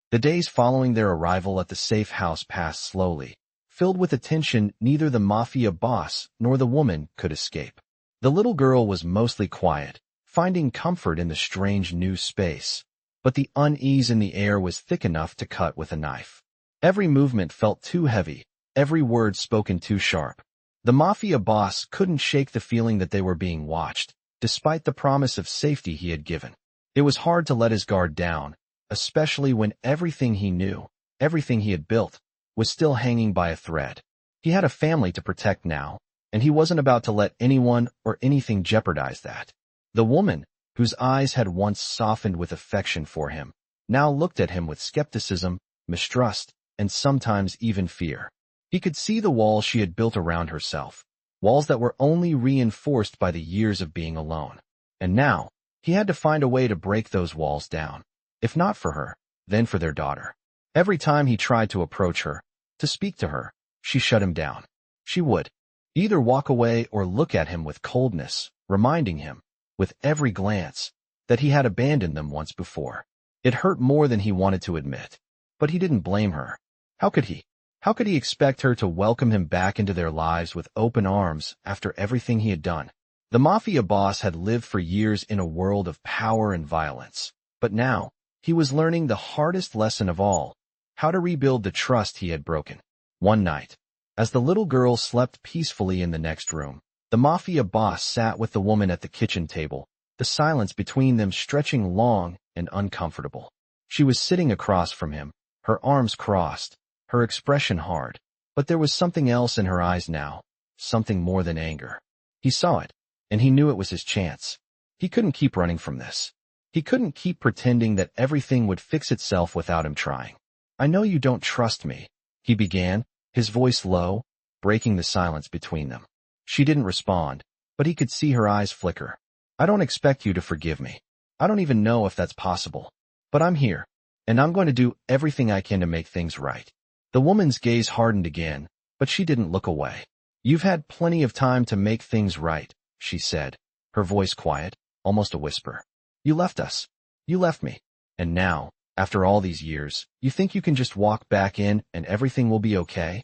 The days following their arrival at the safe house passed slowly, filled with a tension neither the Mafia boss nor the woman could escape. The little girl was mostly quiet, finding comfort in the strange new space, but the unease in the air was thick enough to cut with a knife. Every movement felt too heavy, every word spoken too sharp. The Mafia boss couldn't shake the feeling that they were being watched, despite the promise of safety he had given. It was hard to let his guard down, especially when everything he knew, everything he had built, was still hanging by a thread. He had a family to protect now, and he wasn't about to let anyone or anything jeopardize that. The woman, whose eyes had once softened with affection for him, now looked at him with skepticism, mistrust, and sometimes even fear. He could see the walls she had built around herself, walls that were only reinforced by the years of being alone. And now, he had to find a way to break those walls down. If not for her, then for their daughter. Every time he tried to approach her, to speak to her, she shut him down. She would either walk away or look at him with coldness, reminding him, with every glance, that he had abandoned them once before. It hurt more than he wanted to admit. But he didn't blame her. How could he? How could he expect her to welcome him back into their lives with open arms after everything he had done? The Mafia boss had lived for years in a world of power and violence. But now, he was learning the hardest lesson of all, how to rebuild the trust he had broken. One night, as the little girl slept peacefully in the next room, The mafia boss sat with the woman at the kitchen table, the silence between them stretching long and uncomfortable. She was sitting across from him, her arms crossed, her expression hard, but there was something else in her eyes now, something more than anger. He saw it, and he knew it was his chance. He couldn't keep running from this. He couldn't keep pretending that everything would fix itself without him trying. "I know you don't trust me," he began, his voice low, breaking the silence between them. She didn't respond, but he could see her eyes flicker. "I don't expect you to forgive me. I don't even know if that's possible. But I'm here, and I'm going to do everything I can to make things right." The woman's gaze hardened again, but she didn't look away. "You've had plenty of time to make things right," she said, her voice quiet, almost a whisper. "You left us. You left me. And now, after all these years, you think you can just walk back in and everything will be okay?"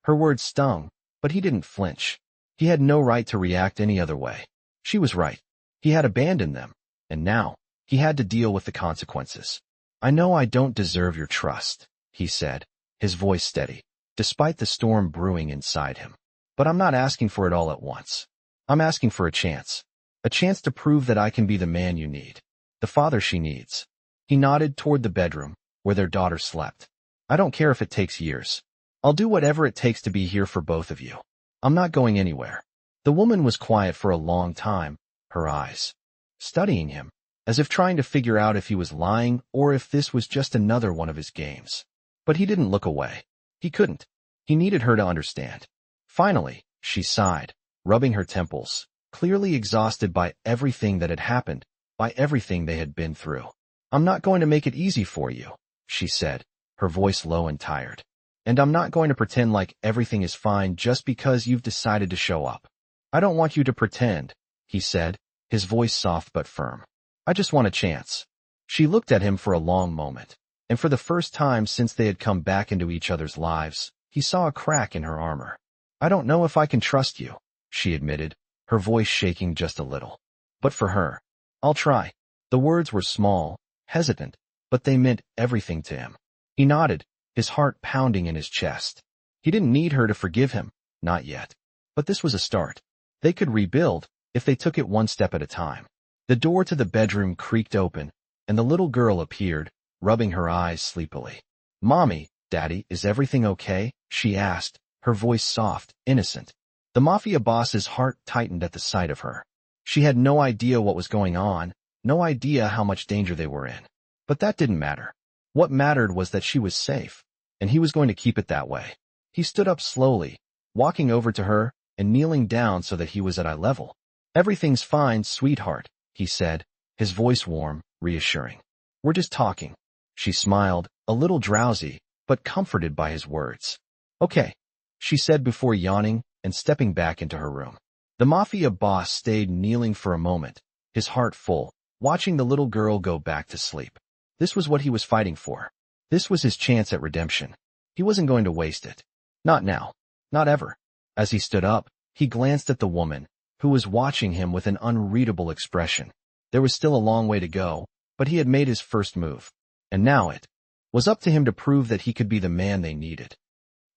Her words stung, but he didn't flinch. He had no right to react any other way. She was right. He had abandoned them, and now, he had to deal with the consequences. "I know I don't deserve your trust," he said, his voice steady, despite the storm brewing inside him. "But I'm not asking for it all at once. I'm asking for a chance to prove that I can be the man you need, the father she needs." He nodded toward the bedroom, where their daughter slept. "I don't care if it takes years. I'll do whatever it takes to be here for both of you. I'm not going anywhere." The woman was quiet for a long time, her eyes studying him, as if trying to figure out if he was lying or if this was just another one of his games. But he didn't look away. He couldn't. He needed her to understand. Finally, she sighed, rubbing her temples, clearly exhausted by everything that had happened, by everything they had been through. "I'm not going to make it easy for you," she said, her voice low and tired. "And I'm not going to pretend like everything is fine just because you've decided to show up." "I don't want you to pretend," he said, his voice soft but firm. "I just want a chance." She looked at him for a long moment, and for the first time since they had come back into each other's lives, he saw a crack in her armor. "I don't know if I can trust you," she admitted, her voice shaking just a little. "But for her, I'll try." The words were small, hesitant, but they meant everything to him. He nodded, his heart pounding in his chest. He didn't need her to forgive him, not yet. But this was a start. They could rebuild, if they took it one step at a time. The door to the bedroom creaked open, and the little girl appeared, rubbing her eyes sleepily. "Mommy, Daddy, is everything okay?" she asked, her voice soft, innocent. The mafia boss's heart tightened at the sight of her. She had no idea what was going on, no idea how much danger they were in. But that didn't matter. What mattered was that she was safe, and he was going to keep it that way. He stood up slowly, walking over to her and kneeling down so that he was at eye level. "Everything's fine, sweetheart," he said, his voice warm, reassuring. "We're just talking." She smiled, a little drowsy, but comforted by his words. "Okay," she said before yawning and stepping back into her room. The mafia boss stayed kneeling for a moment, his heart full, watching the little girl go back to sleep. This was what he was fighting for. This was his chance at redemption. He wasn't going to waste it. Not now. Not ever. As he stood up, he glanced at the woman, who was watching him with an unreadable expression. There was still a long way to go, but he had made his first move. And now it was up to him to prove that he could be the man they needed.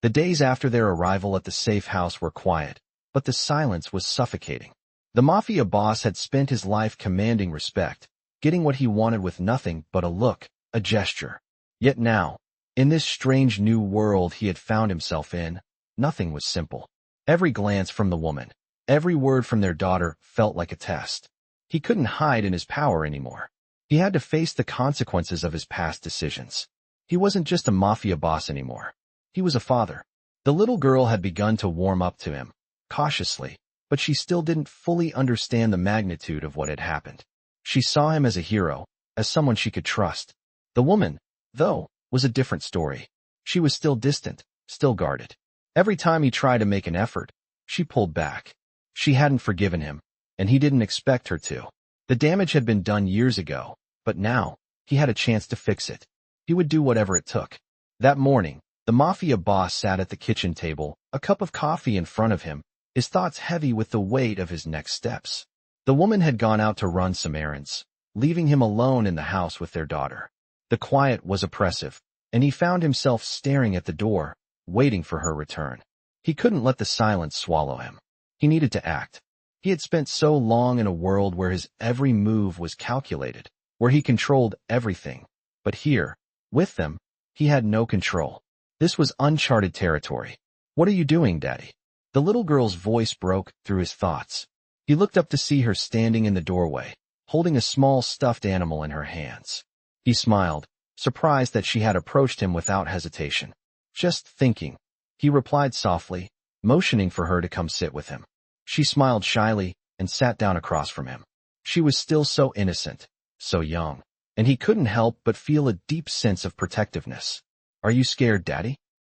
The days after their arrival at the safe house were quiet, but the silence was suffocating. The mafia boss had spent his life commanding respect, getting what he wanted with nothing but a look, a gesture. Yet now, in this strange new world he had found himself in, nothing was simple. Every glance from the woman, every word from their daughter felt like a test. He couldn't hide in his power anymore. He had to face the consequences of his past decisions. He wasn't just a mafia boss anymore. He was a father. The little girl had begun to warm up to him, cautiously, but she still didn't fully understand the magnitude of what had happened. She saw him as a hero, as someone she could trust. The woman, though, was a different story. She was still distant, still guarded. Every time he tried to make an effort, she pulled back. She hadn't forgiven him, and he didn't expect her to. The damage had been done years ago, but now, he had a chance to fix it. He would do whatever it took. That morning, the mafia boss sat at the kitchen table, a cup of coffee in front of him, his thoughts heavy with the weight of his next steps. The woman had gone out to run some errands, leaving him alone in the house with their daughter. The quiet was oppressive, and he found himself staring at the door, waiting for her return. He couldn't let the silence swallow him. He needed to act. He had spent so long in a world where his every move was calculated, where he controlled everything. But here, with them, he had no control. This was uncharted territory. "What are you doing, Daddy?" The little girl's voice broke through his thoughts. He looked up to see her standing in the doorway, holding a small stuffed animal in her hands. He smiled, surprised that she had approached him without hesitation. "Just thinking," he replied softly, motioning for her to come sit with him. She smiled shyly and sat down across from him. She was still so innocent, so young, and he couldn't help but feel a deep sense of protectiveness. "Are you scared, Daddy?"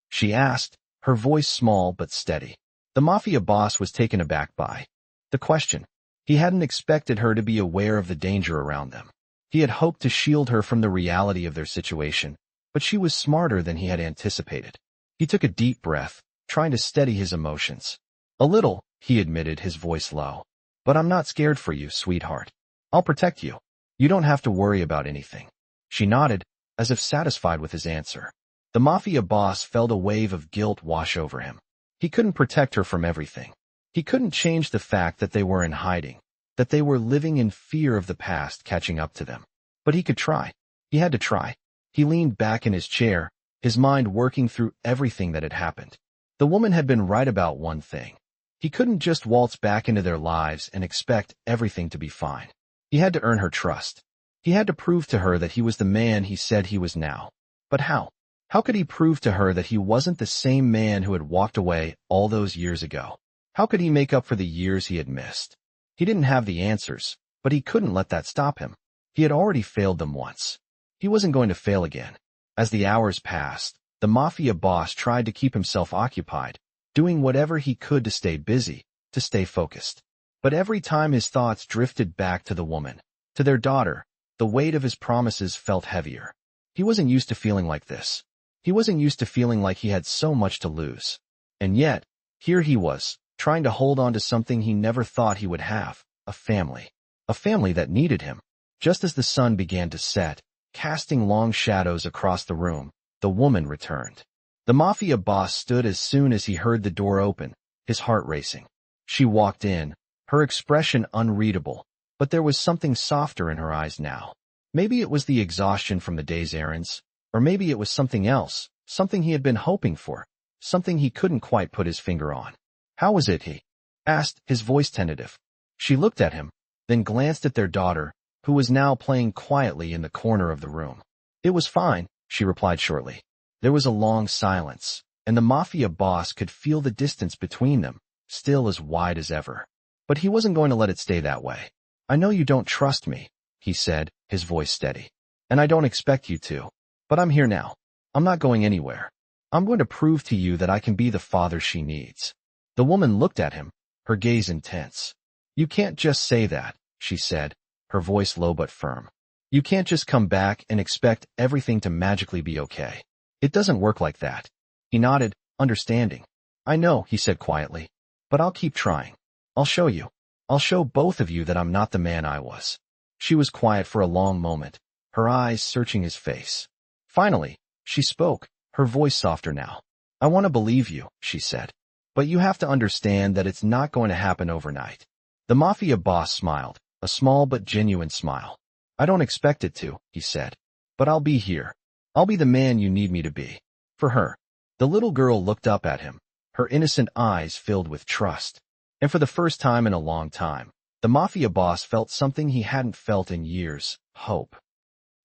she asked, her voice small but steady. The Mafia boss was taken aback by the question. He hadn't expected her to be aware of the danger around them. He had hoped to shield her from the reality of their situation, but she was smarter than he had anticipated. He took a deep breath, trying to steady his emotions. "A little," he admitted, his voice low. "But I'm not scared for you, sweetheart. I'll protect you. You don't have to worry about anything." She nodded, as if satisfied with his answer. The Mafia boss felt a wave of guilt wash over him. He couldn't protect her from everything. He couldn't change the fact that they were in hiding, that they were living in fear of the past catching up to them. But he could try. He had to try. He leaned back in his chair, his mind working through everything that had happened. The woman had been right about one thing. He couldn't just waltz back into their lives and expect everything to be fine. He had to earn her trust. He had to prove to her that he was the man he said he was now. But how? How could he prove to her that he wasn't the same man who had walked away all those years ago? How could he make up for the years he had missed? He didn't have the answers, but he couldn't let that stop him. He had already failed them once. He wasn't going to fail again. As the hours passed, the Mafia boss tried to keep himself occupied, doing whatever he could to stay busy, to stay focused. But every time his thoughts drifted back to the woman, to their daughter, the weight of his promises felt heavier. He wasn't used to feeling like this. He wasn't used to feeling like he had so much to lose. And yet, here he was, trying to hold on to something he never thought he would have, a family. A family that needed him. Just as the sun began to set, casting long shadows across the room, the woman returned. The Mafia boss stood as soon as he heard the door open, his heart racing. She walked in, her expression unreadable, but there was something softer in her eyes now. Maybe it was the exhaustion from the day's errands, or maybe it was something else, something he had been hoping for, something he couldn't quite put his finger on. "How was it?" he asked, his voice tentative. She looked at him, then glanced at their daughter, who was now playing quietly in the corner of the room. "It was fine," she replied shortly. There was a long silence, and the Mafia boss could feel the distance between them, still as wide as ever. But he wasn't going to let it stay that way. "I know you don't trust me," he said, his voice steady. "And I don't expect you to. But I'm here now. I'm not going anywhere. I'm going to prove to you that I can be the father she needs." The woman looked at him, her gaze intense. "You can't just say that," she said, her voice low but firm. "You can't just come back and expect everything to magically be okay. It doesn't work like that." He nodded, understanding. "I know," he said quietly, "but I'll keep trying. I'll show you. I'll show both of you that I'm not the man I was." She was quiet for a long moment, her eyes searching his face. Finally, she spoke, her voice softer now. "I want to believe you," she said. "But you have to understand that it's not going to happen overnight." The Mafia boss smiled, a small but genuine smile. "I don't expect it to," he said. "But I'll be here. I'll be the man you need me to be. For her." The little girl looked up at him, her innocent eyes filled with trust. And for the first time in a long time, the Mafia boss felt something he hadn't felt in years, hope.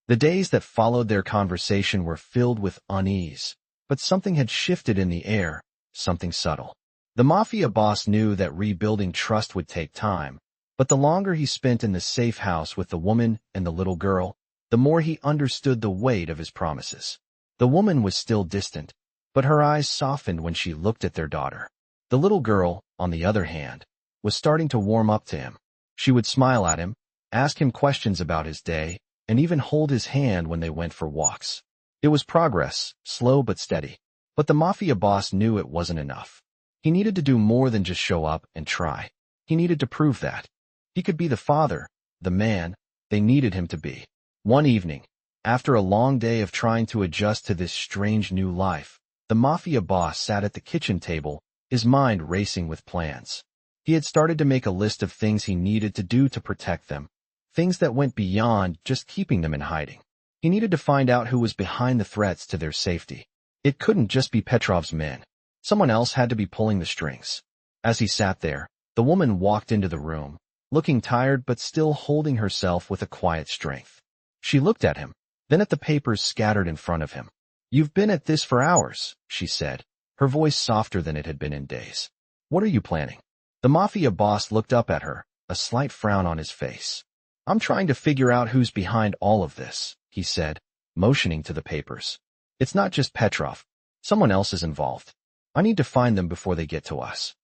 The days that followed their conversation were filled with unease, but something had shifted in the air, something subtle. The Mafia boss knew that rebuilding trust would take time, but the longer he spent in the safe house with the woman and the little girl, the more he understood the weight of his promises. The woman was still distant, but her eyes softened when she looked at their daughter. The little girl, on the other hand, was starting to warm up to him. She would smile at him, ask him questions about his day, and even hold his hand when they went for walks. It was progress, slow but steady. But the Mafia boss knew it wasn't enough. He needed to do more than just show up and try. He needed to prove that he could be the father, the man they needed him to be. One evening, after a long day of trying to adjust to this strange new life, the Mafia boss sat at the kitchen table, his mind racing with plans. He had started to make a list of things he needed to do to protect them, things that went beyond just keeping them in hiding. He needed to find out who was behind the threats to their safety. It couldn't just be Petrov's men. Someone else had to be pulling the strings. As he sat there, the woman walked into the room, looking tired but still holding herself with a quiet strength. She looked at him, then at the papers scattered in front of him. "You've been at this for hours," she said, her voice softer than it had been in days. "What are you planning?" The Mafia boss looked up at her, a slight frown on his face. "I'm trying to figure out who's behind all of this," he said, motioning to the papers. "It's not just Petrov. Someone else is involved. I need to find them before they get to us."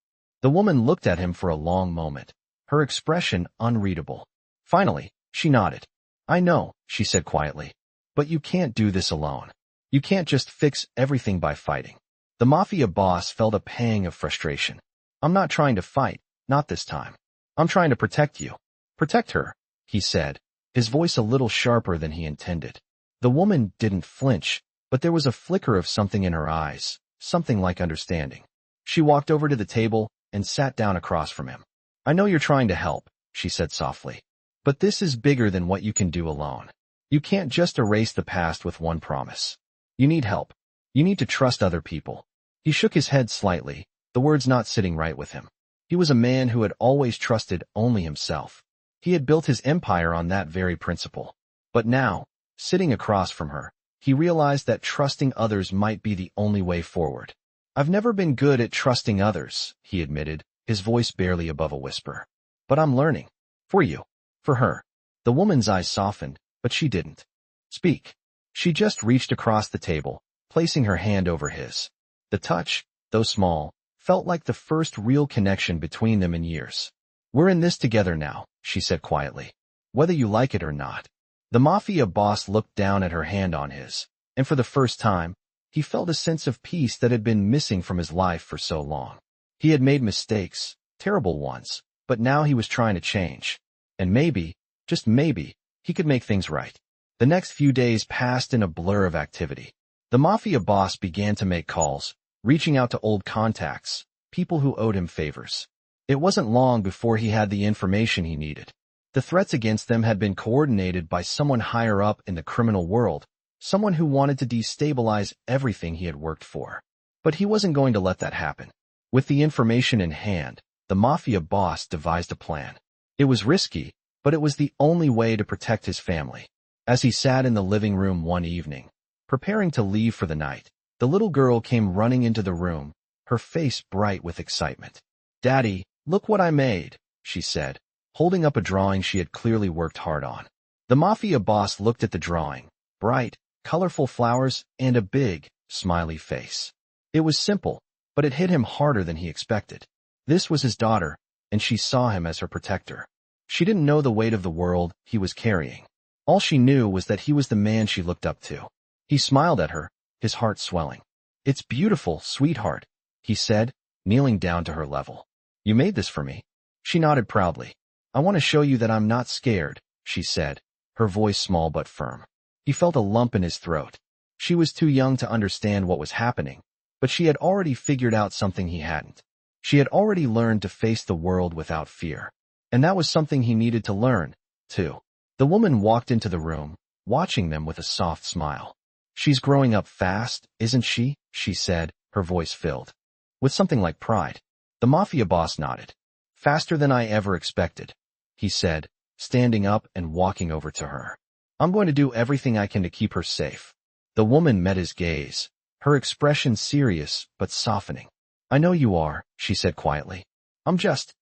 The woman looked at him for a long moment, her expression unreadable. Finally, she nodded. "I know," she said quietly. "But you can't do this alone. You can't just fix everything by fighting." The Mafia boss felt a pang of frustration. "I'm not trying to fight, not this time. I'm trying to protect you." "Protect her," he said, his voice a little sharper than he intended. The woman didn't flinch, but there was a flicker of something in her eyes, something like understanding. She walked over to the table and sat down across from him. "I know you're trying to help," she said softly. "But this is bigger than what you can do alone. You can't just erase the past with one promise. You need help. You need to trust other people." He shook his head slightly, the words not sitting right with him. He was a man who had always trusted only himself. He had built his empire on that very principle. But now, sitting across from her, he realized that trusting others might be the only way forward. "I've never been good at trusting others," he admitted, his voice barely above a whisper. "But I'm learning. For you. For her." The woman's eyes softened, but she didn't speak. She just reached across the table, placing her hand over his. The touch, though small, felt like the first real connection between them in years. "We're in this together now," she said quietly. "Whether you like it or not." The Mafia boss looked down at her hand on his, and for the first time, he felt a sense of peace that had been missing from his life for so long. He had made mistakes, terrible ones, but now he was trying to change. And maybe, just maybe, he could make things right. The next few days passed in a blur of activity. The Mafia boss began to make calls, reaching out to old contacts, people who owed him favors. It wasn't long before he had the information he needed. The threats against them had been coordinated by someone higher up in the criminal world, someone who wanted to destabilize everything he had worked for. But he wasn't going to let that happen. With the information in hand, the Mafia boss devised a plan. It was risky, but it was the only way to protect his family. As he sat in the living room one evening, preparing to leave for the night, the little girl came running into the room, her face bright with excitement. "Daddy, look what I made," she said, holding up a drawing she had clearly worked hard on. The Mafia boss looked at the drawing, bright, colorful flowers, and a big, smiley face. It was simple, but it hit him harder than he expected. This was his daughter, and she saw him as her protector. She didn't know the weight of the world he was carrying. All she knew was that he was the man she looked up to. He smiled at her, his heart swelling. "It's beautiful, sweetheart," he said, kneeling down to her level. "You made this for me." She nodded proudly. "I want to show you that I'm not scared," she said, her voice small but firm. He felt a lump in his throat. She was too young to understand what was happening, but she had already figured out something he hadn't. She had already learned to face the world without fear. And that was something he needed to learn, too. The woman walked into the room, watching them with a soft smile. "She's growing up fast, isn't she?" she said, her voice filled with something like pride. The Mafia boss nodded. "Faster than I ever expected," he said, standing up and walking over to her. "I'm going to do everything I can to keep her safe." The woman met his gaze, her expression serious but softening. "I know you are," she said quietly. I'm just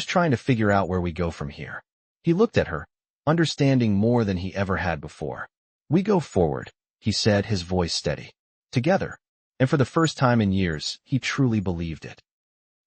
trying to figure out where we go from here." He looked at her, understanding more than he ever had before. "We go forward," he said, his voice steady. "Together." And for the first time in years, he truly believed it.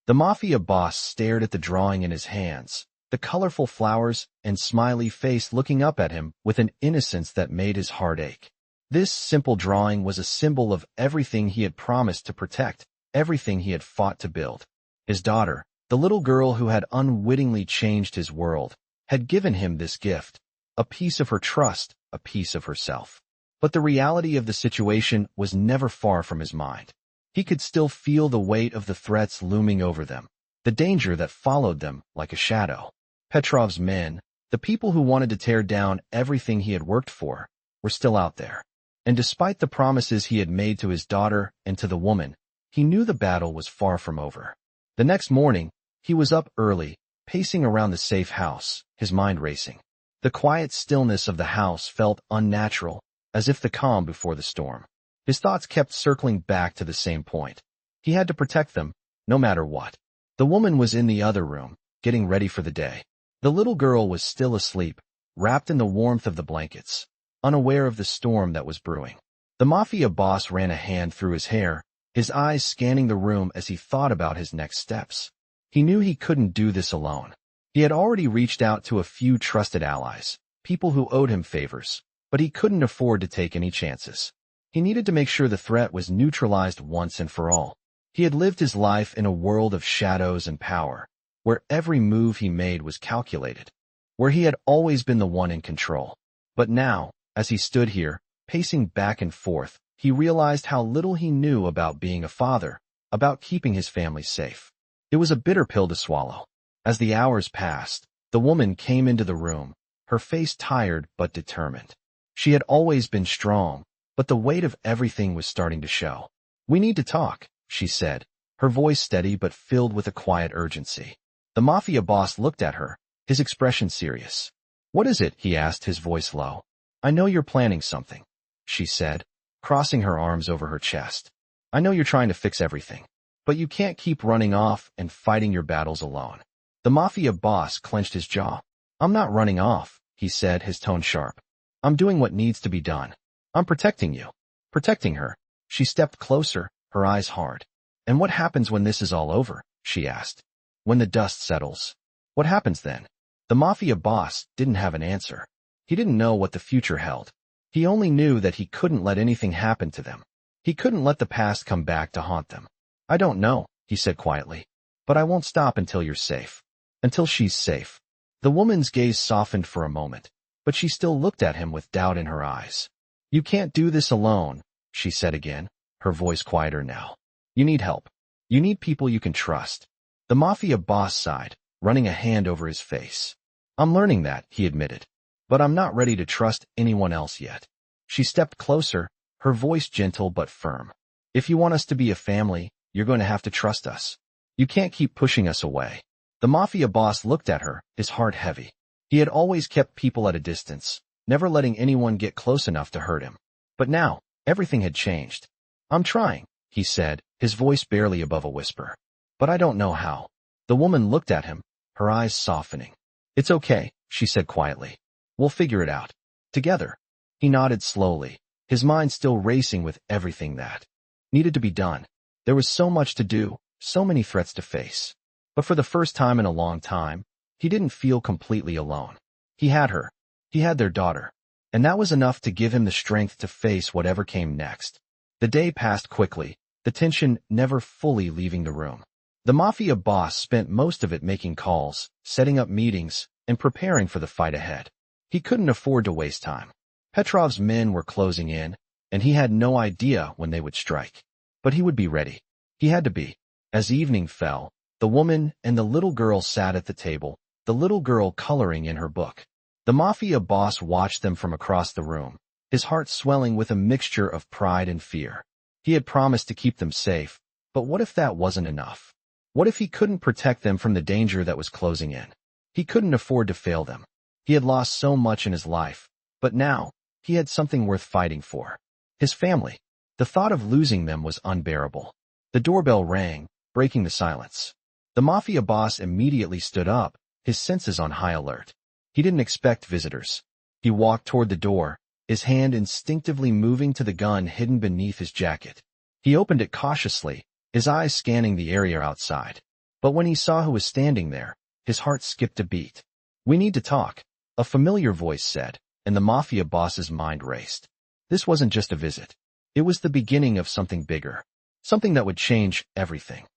The Mafia boss stared at the drawing in his hands, the colorful flowers and smiley face looking up at him with an innocence that made his heart ache. This simple drawing was a symbol of everything he had promised to protect, everything he had fought to build. His daughter, the little girl who had unwittingly changed his world, had given him this gift, a piece of her trust, a piece of herself. But the reality of the situation was never far from his mind. He could still feel the weight of the threats looming over them, the danger that followed them like a shadow. Petrov's men, the people who wanted to tear down everything he had worked for, were still out there. And despite the promises he had made to his daughter and to the woman, he knew the battle was far from over. The next morning, he was up early, pacing around the safe house, his mind racing. The quiet stillness of the house felt unnatural, as if the calm before the storm. His thoughts kept circling back to the same point. He had to protect them, no matter what. The woman was in the other room, getting ready for the day. The little girl was still asleep, wrapped in the warmth of the blankets, unaware of the storm that was brewing. The Mafia boss ran a hand through his hair, his eyes scanning the room as he thought about his next steps. He knew he couldn't do this alone. He had already reached out to a few trusted allies, people who owed him favors, but he couldn't afford to take any chances. He needed to make sure the threat was neutralized once and for all. He had lived his life in a world of shadows and power, where every move he made was calculated, where he had always been the one in control. But now, as he stood here, pacing back and forth, he realized how little he knew about being a father, about keeping his family safe. It was a bitter pill to swallow. As the hours passed, the woman came into the room, her face tired but determined. She had always been strong, but the weight of everything was starting to show. "We need to talk," she said, her voice steady but filled with a quiet urgency. The Mafia boss looked at her, his expression serious. "What is it?" he asked, his voice low. "I know you're planning something," she said, crossing her arms over her chest. "I know you're trying to fix everything, but you can't keep running off and fighting your battles alone." The Mafia boss clenched his jaw. "I'm not running off," he said, his tone sharp. "I'm doing what needs to be done. I'm protecting you." Protecting her. She stepped closer, her eyes hard. "And what happens when this is all over?" she asked. "When the dust settles. What happens then?" The Mafia boss didn't have an answer. He didn't know what the future held. He only knew that he couldn't let anything happen to them. He couldn't let the past come back to haunt them. "I don't know," he said quietly, "but I won't stop until you're safe. Until she's safe." The woman's gaze softened for a moment, but she still looked at him with doubt in her eyes. "You can't do this alone," she said again, her voice quieter now. "You need help. You need people you can trust." The Mafia boss sighed, running a hand over his face. "I'm learning that," he admitted, "but I'm not ready to trust anyone else yet." She stepped closer, her voice gentle but firm. "If you want us to be a family, you're going to have to trust us. You can't keep pushing us away." The Mafia boss looked at her, his heart heavy. He had always kept people at a distance, never letting anyone get close enough to hurt him. But now, everything had changed. "I'm trying," he said, his voice barely above a whisper. "But I don't know how." The woman looked at him, her eyes softening. "It's okay," she said quietly. "We'll figure it out. Together." He nodded slowly, his mind still racing with everything that needed to be done. There was so much to do, so many threats to face. But for the first time in a long time, he didn't feel completely alone. He had her. He had their daughter. And that was enough to give him the strength to face whatever came next. The day passed quickly, the tension never fully leaving the room. The Mafia boss spent most of it making calls, setting up meetings, and preparing for the fight ahead. He couldn't afford to waste time. Petrov's men were closing in, and he had no idea when they would strike. But he would be ready. He had to be. As evening fell, the woman and the little girl sat at the table, the little girl coloring in her book. The Mafia boss watched them from across the room, his heart swelling with a mixture of pride and fear. He had promised to keep them safe, but what if that wasn't enough? What if he couldn't protect them from the danger that was closing in? He couldn't afford to fail them. He had lost so much in his life, but now, he had something worth fighting for. His family. The thought of losing them was unbearable. The doorbell rang, breaking the silence. The Mafia boss immediately stood up, his senses on high alert. He didn't expect visitors. He walked toward the door, his hand instinctively moving to the gun hidden beneath his jacket. He opened it cautiously, his eyes scanning the area outside. But when he saw who was standing there, his heart skipped a beat. "We need to talk," a familiar voice said, and the Mafia boss's mind raced. This wasn't just a visit. It was the beginning of something bigger, something that would change everything.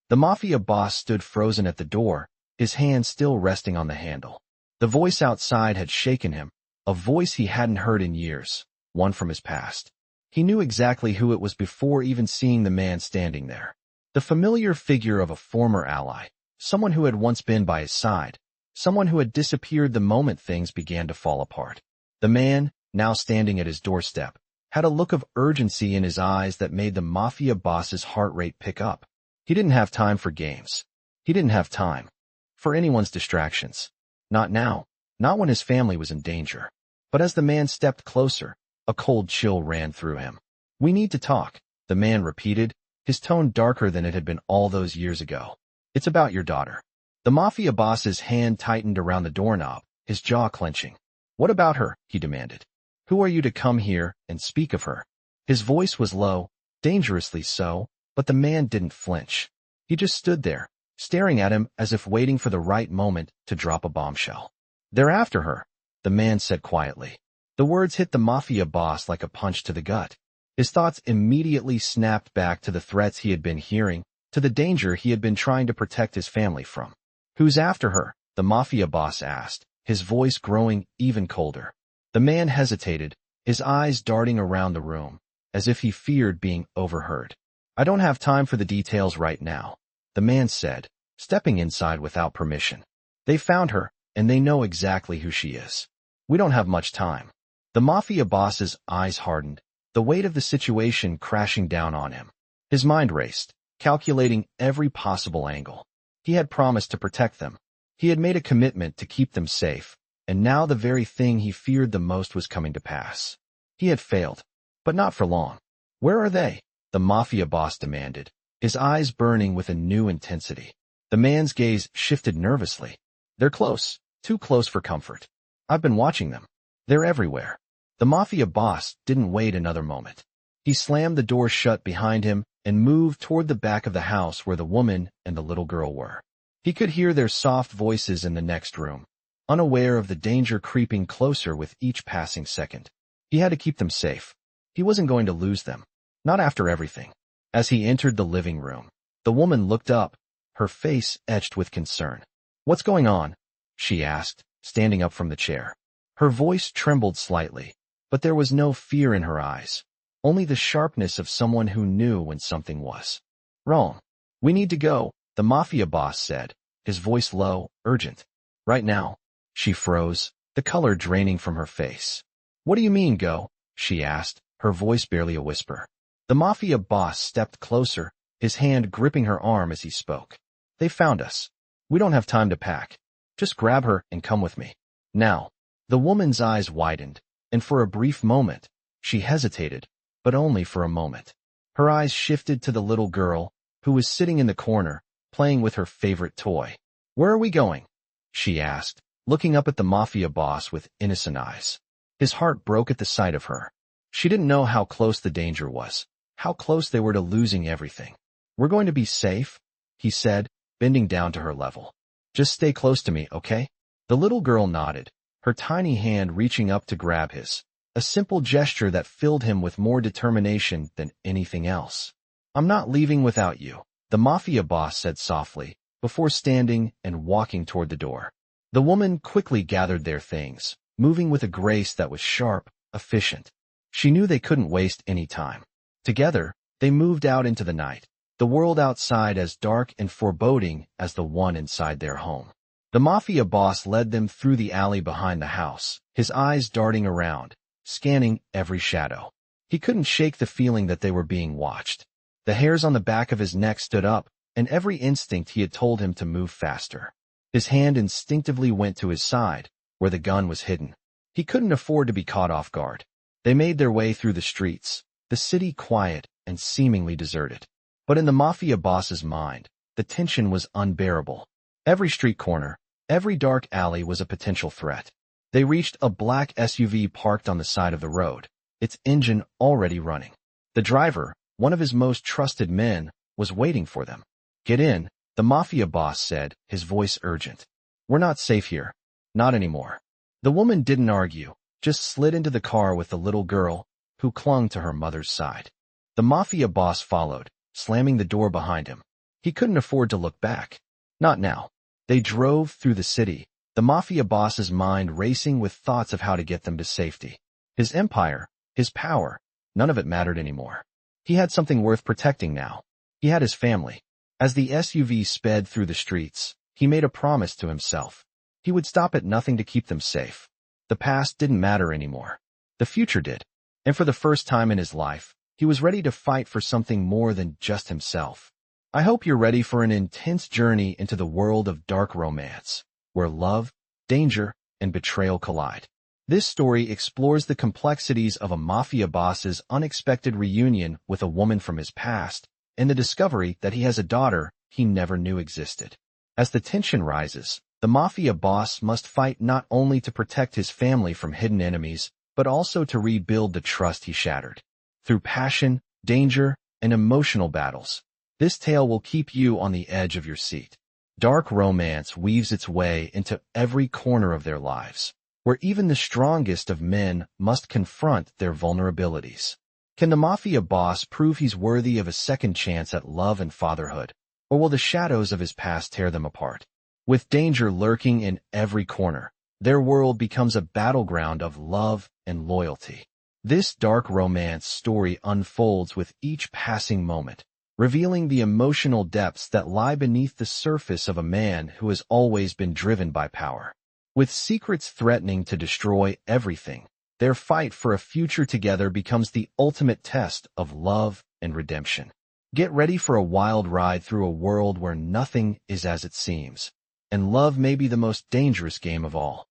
The Mafia boss stood frozen at the door, his hand still resting on the handle. The voice outside had shaken him, a voice he hadn't heard in years, one from his past. He knew exactly who it was before even seeing the man standing there. The familiar figure of a former ally, someone who had once been by his side, someone who had disappeared the moment things began to fall apart. The man, now standing at his doorstep, had a look of urgency in his eyes that made the Mafia boss's heart rate pick up. He didn't have time for games. He didn't have time for anyone's distractions. Not now, not when his family was in danger. But as the man stepped closer, a cold chill ran through him. "We need to talk," the man repeated, his tone darker than it had been all those years ago. "It's about your daughter." The Mafia boss's hand tightened around the doorknob, his jaw clenching. "What about her?" he demanded. "Who are you to come here and speak of her?" His voice was low, dangerously so, but the man didn't flinch. He just stood there, staring at him as if waiting for the right moment to drop a bombshell. "They're after her," the man said quietly. The words hit the Mafia boss like a punch to the gut. His thoughts immediately snapped back to the threats he had been hearing, to the danger he had been trying to protect his family from. "Who's after her?" the Mafia boss asked, his voice growing even colder. The man hesitated, his eyes darting around the room, as if he feared being overheard. "I don't have time for the details right now," the man said, stepping inside without permission. "They found her, and they know exactly who she is. We don't have much time." The Mafia boss's eyes hardened, the weight of the situation crashing down on him. His mind raced, calculating every possible angle. He had promised to protect them. He had made a commitment to keep them safe, and now the very thing he feared the most was coming to pass. He had failed, but not for long. "Where are they?" the Mafia boss demanded, his eyes burning with a new intensity. The man's gaze shifted nervously. "They're close, too close for comfort. I've been watching them. They're everywhere." The Mafia boss didn't wait another moment. He slammed the door shut behind him and moved toward the back of the house where the woman and the little girl were. He could hear their soft voices in the next room, unaware of the danger creeping closer with each passing second. He had to keep them safe. He wasn't going to lose them, not after everything. As he entered the living room, the woman looked up, her face etched with concern. "What's going on?" she asked, standing up from the chair. Her voice trembled slightly, but there was no fear in her eyes, only the sharpness of someone who knew when something was wrong. "We need to go," the Mafia boss said, his voice low, urgent. "Right now." She froze, the color draining from her face. "What do you mean, go?" she asked, her voice barely a whisper. The Mafia boss stepped closer, his hand gripping her arm as he spoke. "They found us. We don't have time to pack. Just grab her and come with me. Now." The woman's eyes widened, and for a brief moment, she hesitated, but only for a moment. Her eyes shifted to the little girl, who was sitting in the corner, playing with her favorite toy. "Where are we going?" she asked, looking up at the Mafia boss with innocent eyes. His heart broke at the sight of her. She didn't know how close the danger was, how close they were to losing everything. "We're going to be safe," he said, bending down to her level. "Just stay close to me, okay?" The little girl nodded, her tiny hand reaching up to grab his, a simple gesture that filled him with more determination than anything else. "I'm not leaving without you," the Mafia boss said softly, before standing and walking toward the door. The woman quickly gathered their things, moving with a grace that was sharp, efficient. She knew they couldn't waste any time. Together, they moved out into the night, the world outside as dark and foreboding as the one inside their home. The Mafia boss led them through the alley behind the house, his eyes darting around, scanning every shadow. He couldn't shake the feeling that they were being watched. The hairs on the back of his neck stood up, and every instinct he had told him to move faster. His hand instinctively went to his side, where the gun was hidden. He couldn't afford to be caught off guard. They made their way through the streets, the city quiet and seemingly deserted. But in the Mafia boss's mind, the tension was unbearable. Every street corner, every dark alley was a potential threat. They reached a black SUV parked on the side of the road, its engine already running. The driver, one of his most trusted men, was waiting for them. "Get in," the Mafia boss said, his voice urgent. "We're not safe here. Not anymore." The woman didn't argue, just slid into the car with the little girl, who clung to her mother's side. The Mafia boss followed, slamming the door behind him. He couldn't afford to look back. Not now. They drove through the city, the Mafia boss's mind racing with thoughts of how to get them to safety. His empire, his power, none of it mattered anymore. He had something worth protecting now. He had his family. As the SUV sped through the streets, he made a promise to himself. He would stop at nothing to keep them safe. The past didn't matter anymore. The future did. And for the first time in his life, he was ready to fight for something more than just himself. I hope you're ready for an intense journey into the world of dark romance, where love, danger, and betrayal collide. This story explores the complexities of a mafia boss's unexpected reunion with a woman from his past, and the discovery that he has a daughter he never knew existed. As the tension rises, the mafia boss must fight not only to protect his family from hidden enemies, but also to rebuild the trust he shattered. Through passion, danger, and emotional battles, this tale will keep you on the edge of your seat. Dark romance weaves its way into every corner of their lives, where even the strongest of men must confront their vulnerabilities. Can the mafia boss prove he's worthy of a second chance at love and fatherhood, or will the shadows of his past tear them apart? With danger lurking in every corner, their world becomes a battleground of love and loyalty. This dark romance story unfolds with each passing moment, revealing the emotional depths that lie beneath the surface of a man who has always been driven by power. With secrets threatening to destroy everything, their fight for a future together becomes the ultimate test of love and redemption. Get ready for a wild ride through a world where nothing is as it seems, and love may be the most dangerous game of all.